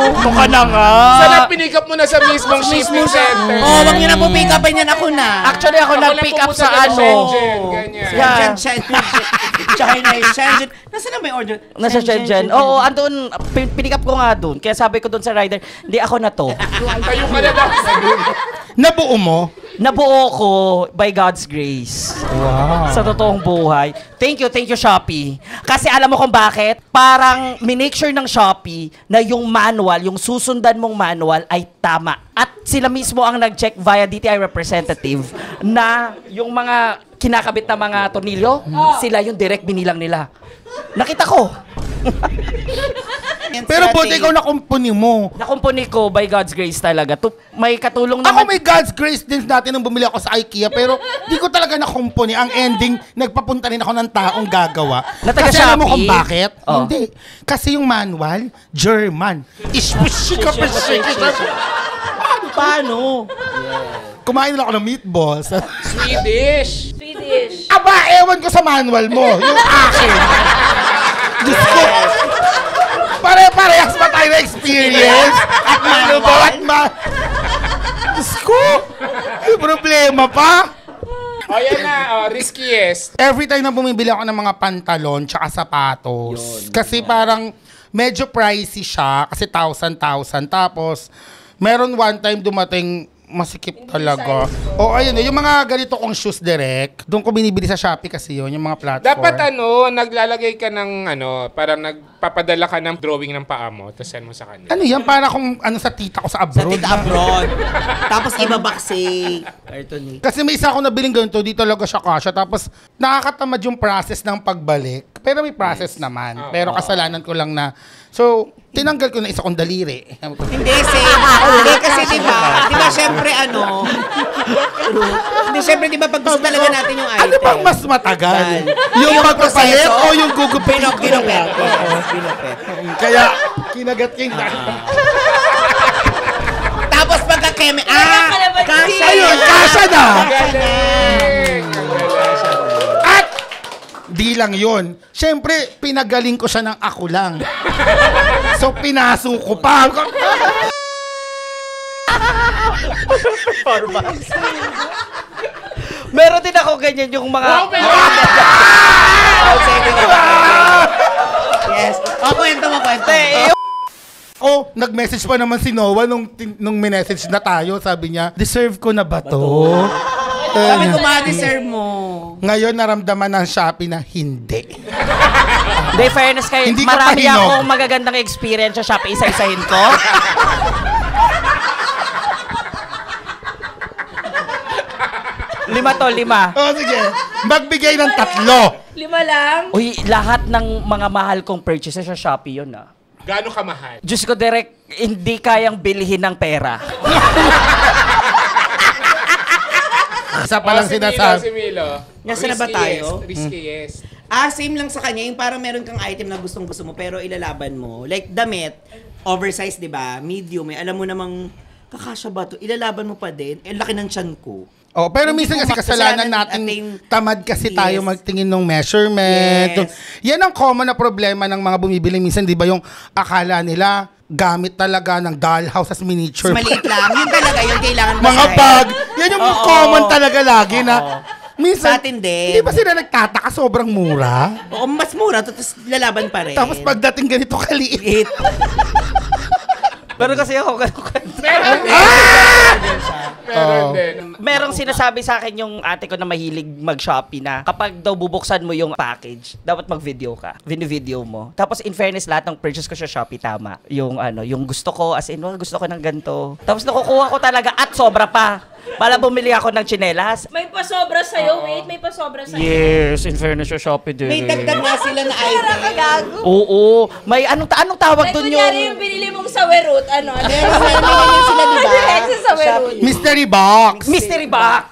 Ito ka na nga. Sana pinig up mo na sa mismong shipping center. Wag niyo na po pick upin yan. Ako na. Actually, ako nag-pick up sa Shenzhen, ganyan. Yeah. China, Shenzhen. Nasaan na may order? Nasa Shenzhen. Oo, andun. Pinick up ko nga dun. Kaya sabi ko dun sa rider, hindi ako na to. Tayo ka na daw. Nabuo mo? Nabuo ko by God's grace. Wow. Sa totoong buhay. Thank you, Shopee. Kasi alam mo kung bakit? Parang minake sure ng Shopee na yung manual, yung susundan mong manual ay tama. At sila mismo ang nag-check via DTI representative na yung mga kinakabit na mga tornilyo, sila yung direct binilang nila. Nakita ko. Pero buti ikaw nakumpuni mo. Nakumpuni ko by God's grace talaga. May katulong Ako naman. may God's grace din dati nung bumili ako sa IKEA, pero di ko talaga nakumpuni. Ang ending, nagpapunta rin ako ng taong gagawa. Na taga Kasi alam mo Shopee? kung bakit? Oh. Hindi. Kasi yung manual, German. Paano? Kumain lang ako ng meatballs. Swedish. Aba, ewan ko sa manual mo. Yung akin. Diyos ko. Pare-parehas ba tayo na experience? At ano ba? Diyos ko. May problema pa. O yan na, riskiest. Every time na bumibili ako ng mga pantalon tsaka sapatos, kasi parang medyo pricey siya, kasi 1,000. Tapos, meron one time dumating, masikip talaga. O ayun, yung mga ganito kong shoes direct, doon ko binibili sa Shopee kasi yun, yung mga platform. Dapat naglalagay ka ng parang nagpapadala ka ng drawing ng paa mo, tapos send mo sa kanya. Ano yan? Para kung ano sa tita ko sa abroad. Sa tita abroad. Tapos ibabakse. Carton. Kasi may isa ako nabiling ganito, di talaga siya kasya. Tapos nakakatamad yung process ng pagbalik. Pero may process naman. Pero kasalanan ko lang na, so, tinanggal ko na isa kong daliri. Hindi, hindi kasi diba, syempre hindi, syempre diba pag gusto talaga natin yung item. Ano bang mas matagal? Yung pagpapalit o yung gugupit? Pinopet. Kaya, kinagat-kinagat. Tapos pagka-keme, kasha Ayun, kasha na! Galing! At, di lang yun. Siyempre, pinagaling ko siya ng ako lang. So, pinaso ko pa. Meron din ako ganyan yung mga... Yes. Kwento mo. Nag-message pa naman si Noah nung minessage na tayo. Sabi niya, deserve ko na ba to? Sabi ko, ma-deserve mo. Ngayon, naramdaman ng Shopee na hindi. Hindi, fairness kayo. Hindi ko Marami pahinog. akong magagandang experience sa Shopee. Isa-isahin ko. lima. Sige. Magbigay ng 3. 5 lang. Uy, lahat ng mga mahal kong purchases sa Shopee yun Gaano kamahal? Diyos ko, direct, hindi kayang bilhin ng pera. Isa pa lang sinasabi. Si Milo. Nasaan na ba tayo? Riskiest. Same lang sa kanya. Yung parang meron kang item na gustong-gusto mo pero ilalaban mo. Like damit, oversized, di ba? Medium, alam mo namang kakasya ba to? Ilalaban mo pa din. Laki ng tiyan ko. Pero minsan kasi kasalanan natin, tamad kasi tayo magtingin ng measurement. Yan ang common na problema ng mga bumibili. Minsan, di ba, yung akala nila, gamit talaga ng dollhouse as miniature. Maliit lang. Yun talaga, yun kailangan mga bag. Yan yung common talaga lagi na, minsan, sa atin din. hindi ba sila nagtataka sobrang mura? Oo, mas mura. Tapos lalaban pa rin. Tapos pagdating ganito kaliit. Pero kasi ako, Meron din. merong sinasabi sa akin yung ate ko na mahilig mag-Shopee na kapag daw bubuksan mo yung package, dapat mag-video ka. Video mo. Tapos in fairness, lahat ng purchase ko sa Shopee, tama. Yung gusto ko, as in, gusto ko ng ganito. Tapos nakukuha ko talaga at sobra pa. Pala bumili ako ng tsinelas. May pasobra sa'yo, wait. May pasobra sa'yo. Yes, in fairness sa Shopee din. May dagdag nga sila na item. Gago. Oo. May anong tawag Like, doon kunyari yung binili mong sawerot, Meron sila, di ba? Sa sawerot. Mystery box. mystery box.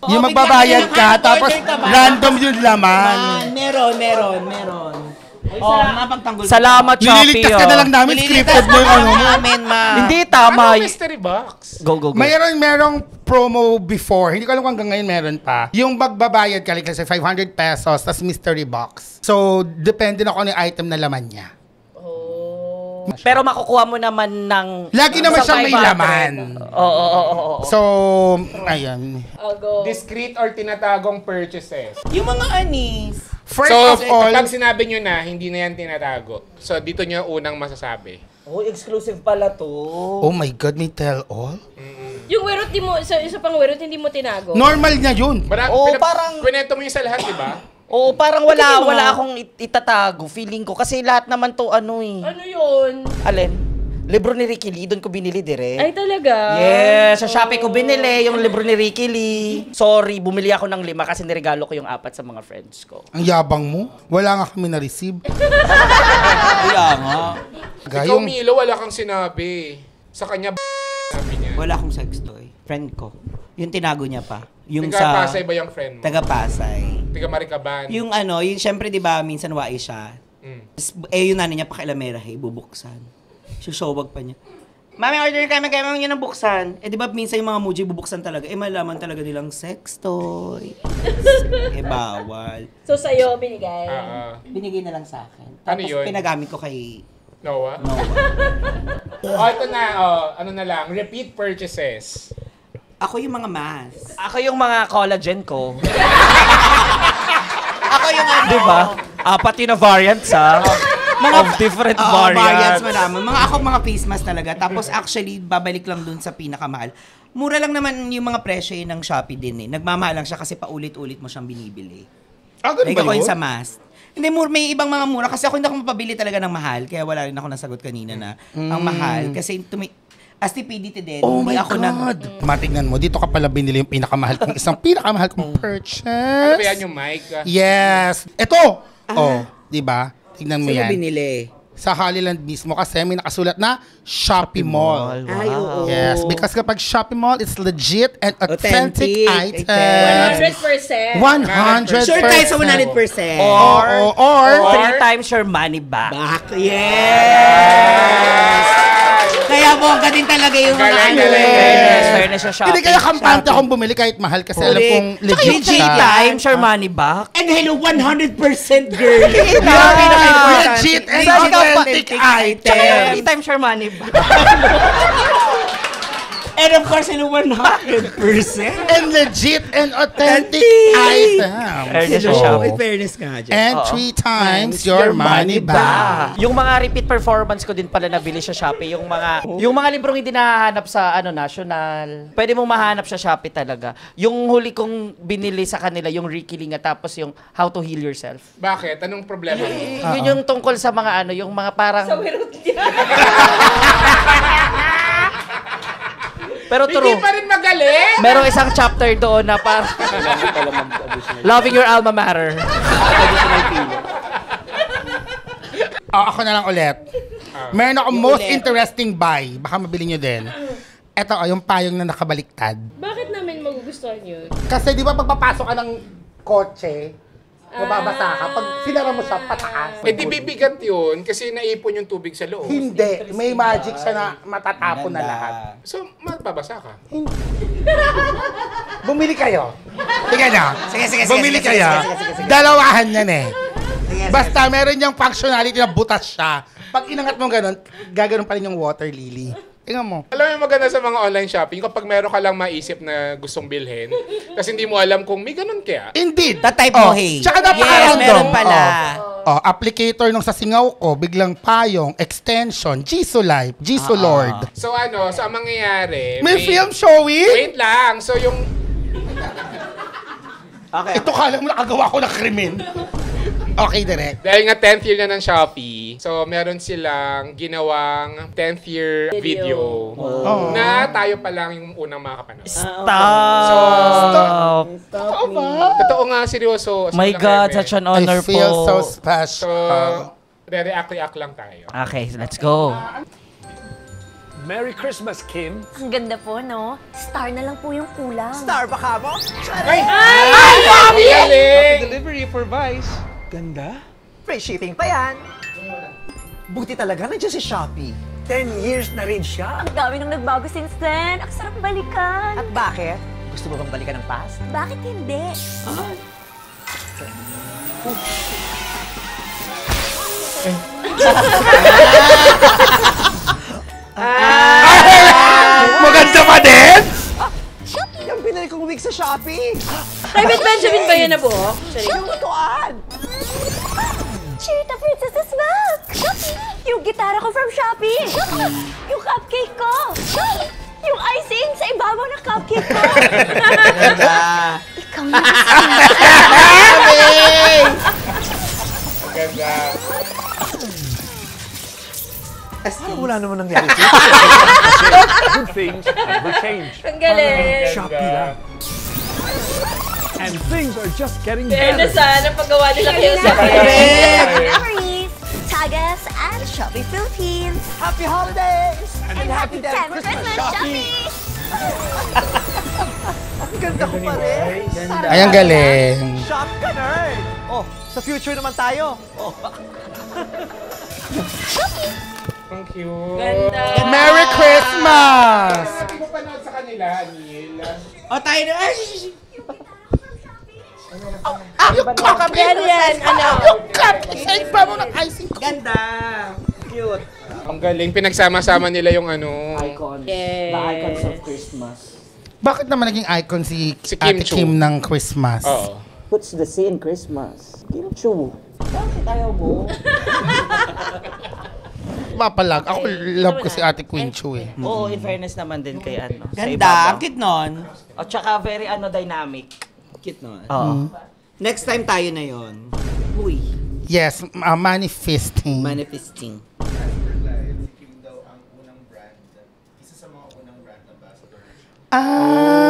Yung magbabayad ka, tapos random yung laman. Meron. Mapagtanggol. Salamat, Shopee. Nililigtas ka na lang namin, scripted mo yung ano mo. Amen, ma. Hindi, tama. Mystery box? Go. Merong promo before. Hindi ko alam kung hanggang ngayon meron pa. Yung magbabayad ka, like say 500 pesos, tas mystery box. So, depende na kung ano yung item na laman niya. Pero makukuha mo naman ng... Lagi naman siyang may 500. laman. Oo. So, ayan. Go. Discreet or tinatagong purchases? Yung mga anis. First So, of all, kapag sinabi nyo na, hindi na yan tinatago. So, dito nyo unang masasabi. Oh, exclusive pala to. oh my God, may tell all? Yung werot, di mo, isa pang werot, hindi mo tinago. Normal niya yun. Parang... Kwento mo yung sa lahat, di ba? Oo, parang wala akong itatago. Feeling ko. Kasi lahat naman to ano eh. Ano yun? Alin? Libro ni Ricky Lee, doon ko binili dire. Ay, talaga? Yes, sa Shopee ko binili yung libro ni Ricky Lee. Sorry, bumili ako ng 5 kasi niregalo ko yung 4 sa mga friends ko. Ang yabang mo. Wala nga kami na-receive. Kaya nga. Ikaw, Milo, wala kang sinabi. Sa kanya, sabi niya. Wala akong sex toy. Friend ko. Yung tinago niya pa. Yung Taga-Pasay ba yung friend mo? Taga-Pasay. Taga-Maricaban. Yung ano, yung syempre di ba minsan wai siya. Yung nanay niya pakilamera, bubuksan. Susowag pa niya. Mami, order kami niya ng buksan. Di ba minsan yung mga muji bubuksan talaga. Malaman talaga nilang sex toy. Bawal. So, sa'yo, binigay? Binigay na lang sa akin. Ano Tapos yun? pinagamit ko kay Noah? Ito na, ano na lang, repeat purchases. Ako yung mga mask. Ako yung mga collagen ko. Ako yung ano. Diba? 4 na variants of different variants. Marami. Mga face mask talaga. Tapos actually, babalik lang dun sa pinakamahal. Mura lang naman yung mga presyo ng Shopee din eh. Nagmamahal lang siya kasi paulit-ulit mo siyang binibili. Ganun ba yun? Like sa mask. Hindi, may ibang mga mura. Kasi ako hindi ako mapabili talaga ng mahal. Kaya wala rin ako nasagot kanina na ang mahal. Kasi as stupidity din. Oh my God! Matignan mo, dito ka pala binili yung pinakamahal kong purchase. Ano ba yan yung mic? Yes! Ito! Di ba? Tignan mo Sino yan. binili? Sa Hollyland mismo kasi may nakasulat na Shopee Mall. Ay, oo. Yes, because kapag Shopee Mall, it's legit and authentic items. 100%. 100%. Sure tayo sa 100%. Or 3 times your money back. Yes! Kaya bongga din talaga yung mga ano. Fairness sa Shopee. Hindi kaya kampante akong bumili kahit mahal kasi alam kong legit siya. 3 times your money back. And hello, 100% girl. Legit and authentic item. 3 times your money back. And of course, hello, 100%. And legit and authentic item. Fairness sa Shopee. Fairness nga dyan. And 3 times your money back. Yung mga repeat performance ko din pala nabili sa Shopee, yung mga librong hindi nahahanap sa national. Pwede mong mahanap sa Shopee talaga. Yung huli kong binili sa kanila, yung Ricky Lee nga, tapos yung How to Heal Yourself. Bakit? Anong problema mo? Yun yung tungkol sa mga yung mga parang... Sa werot niya. Pero true. Hindi pa rin magaling! Merong isang chapter doon na parang... Loving your alma mater. Ako na lang ulit. Meron akong most interesting buy. Baka mabili nyo din. Ito, yung payong na nakabaliktad. Bakit namin magugustuhan yun? Kasi di ba pagpapasok ka ng kotse, mababasa ka. Pag sinara mo siya, pataas. Di bibigat yun kasi naipon yung tubig sa loob. Hindi. May magic siya na matatapon na lahat. So, magbabasa ka. Bumili kayo. Tingnan nyo. Sige. Bumili kayo. Dalawahan yan eh. Basta meron niyang functionality na butas siya. Pag inangat mo ganun, gaganon pa rin yung water lily. Tingnan mo. Alam mo yung maganda sa mga online shopping, kapag meron ka lang maisip na gustong bilhin, kasi hindi mo alam kung may ganun kaya. Indeed. Ta-type mo, hey. Tsaka napaka-random. Yes, meron pala. Applicator nung sa singaw ko, biglang payong, extension, Jisoo Life, Jisoo Lord. So so ang mangyayari... May film showing? Wait lang. So yung... Okay. Ito kala mo nakagawa ko ng krimen. Okay, direct. Dahil nga 10th year na ng Shopee, so meron silang ginawang 10th year video na tayo pa lang yung unang makakapanood. Stop! Totoo nga, seryoso. My God, such an honor I feel po. so special. So, re-react lang tayo. Okay, let's go. Merry Christmas, Kim. Ang ganda po, no? Star na lang po yung kulang. Star ba ka mo? Ay, Mami! Delivery for Vice. Ganda. Free shipping pa yan. Buti talaga nandiyan si Shopee. 10 years na rin siya. Ang dami nang nagbago since then. Ang sarap balikan. At bakit? Gusto mo bang balikan ng past? Bakit hindi? Maganda pa din? Yung pinili kong wig sa Shopee. Private Benjamin ba yun na buhok? Yung tutuan. Cheer, the princess is back! Shopee! Yung gitara ko from Shopee! Shopee! Yung cupcake ko! Shopee! Yung icing sa ibabaw ng cupcake ko. Ganda. Ikaw yung Ganda. Parang wala naman nangyari. Good things never change. Ang galing. Shopee lang. And things are just getting Pero better. sana paggawa nila kayo sa memories. Tag us at Shopee Philippines. Happy holidays! And happy damn Christmas, Shopee! Ang ganda ko pa rin. Ay, ang galing. Shop ka, nerd! Oh, sa future naman tayo. Oh. Thank you. Ganda. Merry Christmas! Hindi mo panood sa kanila, Neil. O, tayo na. Ay! Yan, ano? Sa ibabaw ng icing ko. Ganda. Cute. Ang galing. Pinagsama-sama nila yung ano. Icons. Yes. The icons of Christmas. Bakit naman naging icon si Si Kim Ate Chu. Kim ng Christmas? Oo. Puts the sea in Christmas. Kim Chu. Bakit ayaw mo? Papalag. Ako love ko si Ate Queen Chu eh. Oo, in fairness naman din kay ano. sa Ganda. ibabaw. Ang cute nun. At saka very dynamic. Cute nun. Oo. Next time tayo na yon. Uy. Yes, manifesting. Manifesting.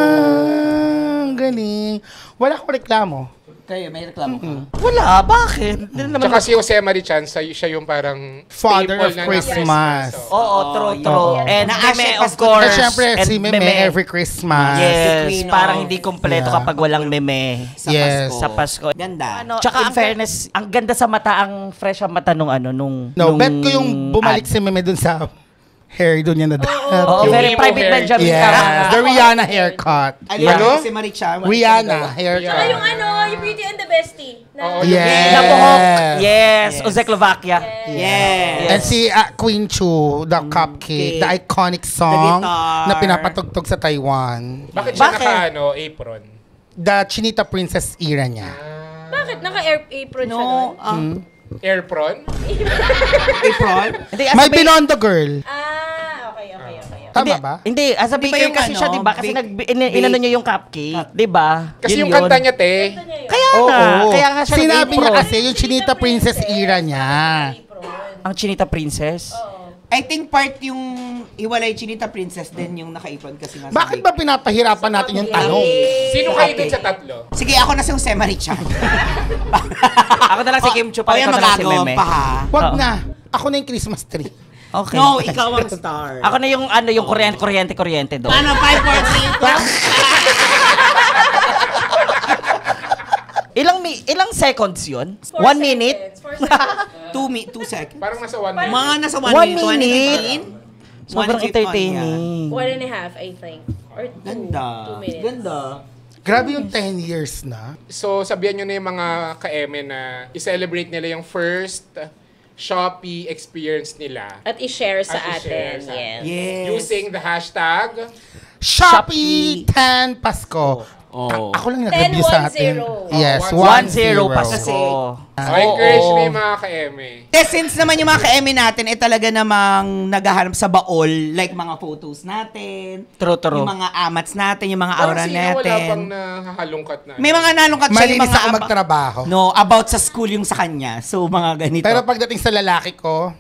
Ang galing. Wala akong reklamo. Kayo, may reklamo ka? Wala, bakit? Hindi naman Tsaka si Jose Marichan, siya yung parang Father staple of na ng Christmas. Oo, true, true. And Na-ashe Meme, of Pasko. course. At syempre, And si Meme every Christmas. Yes, Queen parang of- hindi kompleto Yeah. kapag walang meme. Yes. Sa Pasko. Ganda. Ano, tsaka in fairness, ang ganda sa mata, ang fresh ang mata nung No, nung bet ko yung bumalik ad. si Meme dun sa hair dun niya na Oo, Yung very emo private hair. Benjamin Yes, ka. the Rihanna haircut. Ano? Si Maricha. Rihanna Tsaka haircut. yung ano, yung Beauty and the Bestie. Oo, Yes. Na buhok. Yes, Uzbeklovakia. Yes. And si Queen Chu, the cupcake, the iconic song The guitar. na pinapatugtog sa Taiwan. Bakit siya Bakit? apron? The Chinita Princess era niya. Bakit? Naka-apron siya No. nun? Airpron? April? Hindi, May Binondo Girl. Okay. Tama ba? Hindi, as a Di ba baker yung kasi ano, siya, di ba? Kasi inano niya yung cupcake, di ba? Kasi Yun yung kanta niya, te. Kaya Oo. nga, kaya nga siya Sinabi niya nag-apron. kasi yung Chinita Princess era niya. Ang Chinita Princess. I think part yung Hiwalay Chinita Princess din yung nakaipon kasi nga sa Bakit big- ba pinapahirapan natin yung tanong? Sino kayo dun sa tatlo? Sige, ako na si Jose Maricha. Ako na lang si Kim Chu, O yan, ikaw na lang si magagawa Meme. pa ha. Wag Oo. na. Ako na yung Christmas tree. Okay. No, ikaw ang star. Ako na yung yung kuryente doon. Paano 5, 4, 3, Ilang seconds yun? 1 minute? 2 seconds. Parang nasa 1 minute. Mga nasa 1 1 minute. minute? Sobrang 1:15 entertaining. 1.5, I think. Or 2. Ganda. 2 minutes. Ganda. Grabe yung 10 years na. So, sabihan nyo na yung mga ka-eme na i-celebrate nila yung first Shopee experience nila. At i-share sa At i-share atin. sa Yes. Yes. Using the hashtag Shopee 10 Pasko. Oh. Ako lang nag-review sa atin. 10-1-0. Yes, 1-0 1-0 Pasko. So, encourage na yung mga ka-eme. Since naman yung mga ka-eme natin, talaga namang naghahanap sa baol, like mga photos natin, True. yung mga amats natin, yung mga Parang aura sino wala bang natin. nahahalungkat na? May mga nalungkat siya, yung Malinis mga ako magtrabaho. No, about sa school yung sa kanya. So, mga ganito. Pero pagdating sa lalaki ko,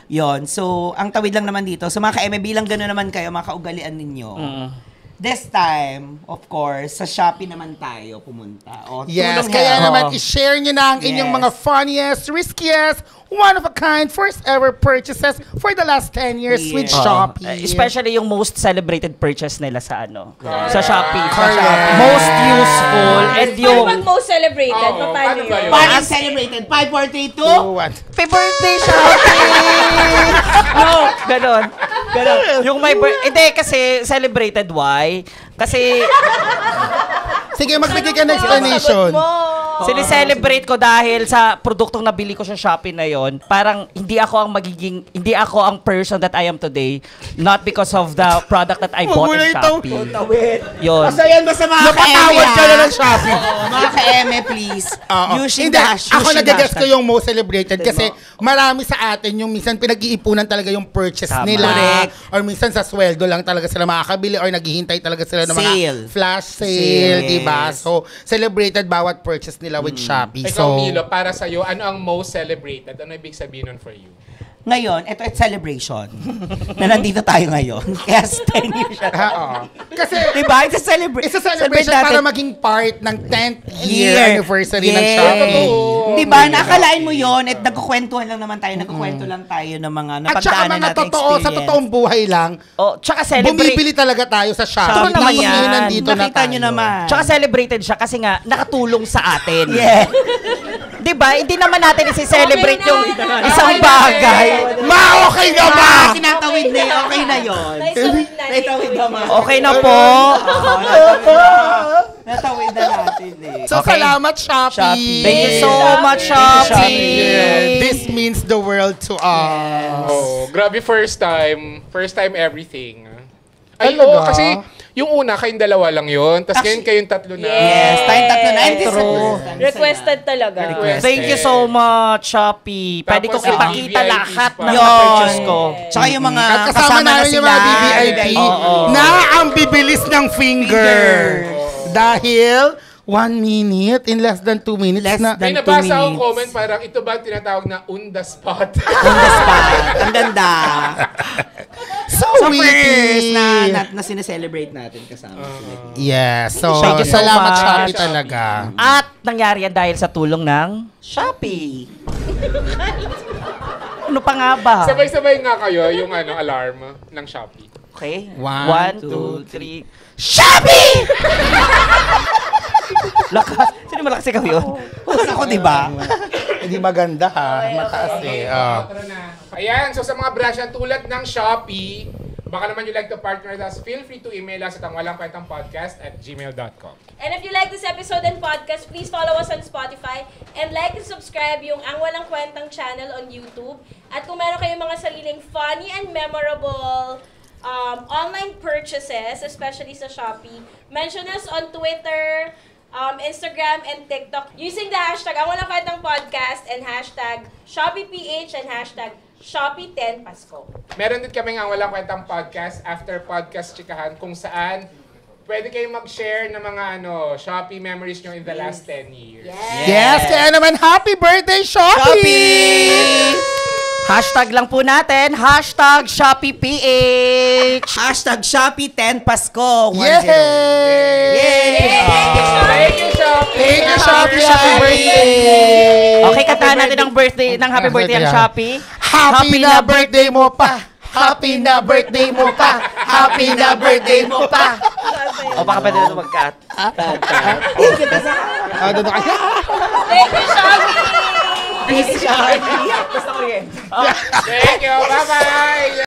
Yon. So, ang tawid lang naman dito. So, mga ka-eme, bilang gano'n naman kayo, mga kaugalian ninyo. This time, of course, sa Shopee naman tayo pumunta. O, yes, tulong kaya help. naman i-share nyo na ang inyong Yes. mga funniest, riskiest, one-of-a-kind, first-ever purchases for the last 10 years with Yeah. Shopee. Especially yung most celebrated purchase nila sa sa Shopee. Correct. Most useful and Paano yung pag most celebrated? Oo, Paano paano ba yun? yun? Paano celebrated? 5, 4, 3, 2? Happy birthday, Shopee! No, ganon. Yung may hindi, kasi celebrated, why? Kasi, Sige, magbigay ka ng explanation. Sinicelebrate ko dahil sa produktong nabili ko sa Shopee na yon. Parang hindi ako ang person that I am today. Not because of the product that I bought in Shopee. Yun. Basta yan, basta mga Napatawad ka-eme, ka na ng Shopee. Mga ka-eme, please. Hindi, ako nag-guess ko yung most celebrated kasi marami sa atin yung minsan pinag-iipunan talaga yung purchase nila. Correct. Or minsan sa sweldo lang talaga sila makakabili or naghihintay talaga sila ng mga Sale. flash sale, Yes. diba? So, celebrated bawat purchase nila with Shopee. Ikaw, So, Milo, para sa'yo, ano ang most celebrated? Ano ibig sabihin nun for you? Ngayon, ito at celebration. Na nandito tayo ngayon. Kaya 10 years siya. Kasi, Diba? It's a celebration. it's a celebration para maging part ng 10th year anniversary ng Yes. Shopee. Diba? Nakakalain mo yun at nagkukwentuhan lang naman tayo. Nagkukwento lang tayo ng mga At saka napagdaanan mga natin totoo, sa totoong buhay lang, Tsaka celebrate. bumibili talaga tayo sa Shopee. True naman Tapos yan. ngayon nandito na Nakita tayo. nyo naman. Tsaka celebrated siya kasi nga nakatulong sa atin. Yeah. Diba? Hindi naman natin isi-celebrate Okay na. yung isang bagay. Okay na ba? Tinatawid na yun. Okay na yun. Naitawid naman. Okay na po. Natawid na natin eh. So, Okay. salamat, Shopee. Thank you so much, Shopee. This means the world to us. Oh, grabe first time. First time everything. Ay, Talaga? oo, kasi yung una, kayong dalawa lang yun. Tapos ngayon kayong tatlo na. Yes, tayong tatlo na. And this is the True. first time. Requested talaga. Requested. Thank you so much, Shopee. Pwede Tapos kong yung ipakita VVIPs lahat pa. ng Yun. purchase ko. Tsaka yung mga At kasama na namin yung sila. mga BBIP na ang bibilis ng finger. Dahil 1 minute in less than 2 minutes na. May nabasa akong comment parang ito ba ang tinatawag na on the spot? Ang ganda. So First witty. na sineselebrate natin kasama sila. Yes. So, Thank you so salamat much. Shopee talaga. At nangyari yan dahil sa tulong ng Shopee. Ano pa nga ba? Sabay-sabay nga kayo yung alarm ng Shopee. Okay. 1, 2, 3. Shopee! Lakas. Sino malakas ikaw yun? Ako, di ba? Hindi maganda ha. Mataas eh. Tara na. Ayan, so sa mga branch na tulad ng Shopee, baka naman you like to partner with us, feel free to email us at ang walangkwentangpodcast@gmail.com. And if you like this episode and podcast, please follow us on Spotify and like and subscribe yung Ang Walang Kwentang channel on YouTube. At kung meron kayong mga sariling funny and memorable online purchases, especially sa Shopee, mention us on Twitter, Instagram, and TikTok using the hashtag Ang Walang Kwentang Podcast and hashtag ShopeePH and hashtag Shopee10Pasko. Meron din kaming Ang Walang Kwentang Podcast, After Podcast Chikahan, kung saan pwede kayong mag-share ng mga Shopee memories nyo in the last 10 years. Yes, kaya naman happy birthday Shopee! Hashtag lang po natin. Hashtag ShopeePH. Hashtag Shopee10Pasko. Yay! Thank you, Shopee! Thank you, Shopee! Happy birthday! Okay, kantahan natin ng birthday, ng happy birthday ang Shopee. Happy na birthday mo pa! Happy na birthday mo pa! Happy na birthday mo pa! O baka pwede na mag-cut. Doon ka. Thank you, Shopee! Busy siya. Basta ko rin. Thank you! Bye-bye!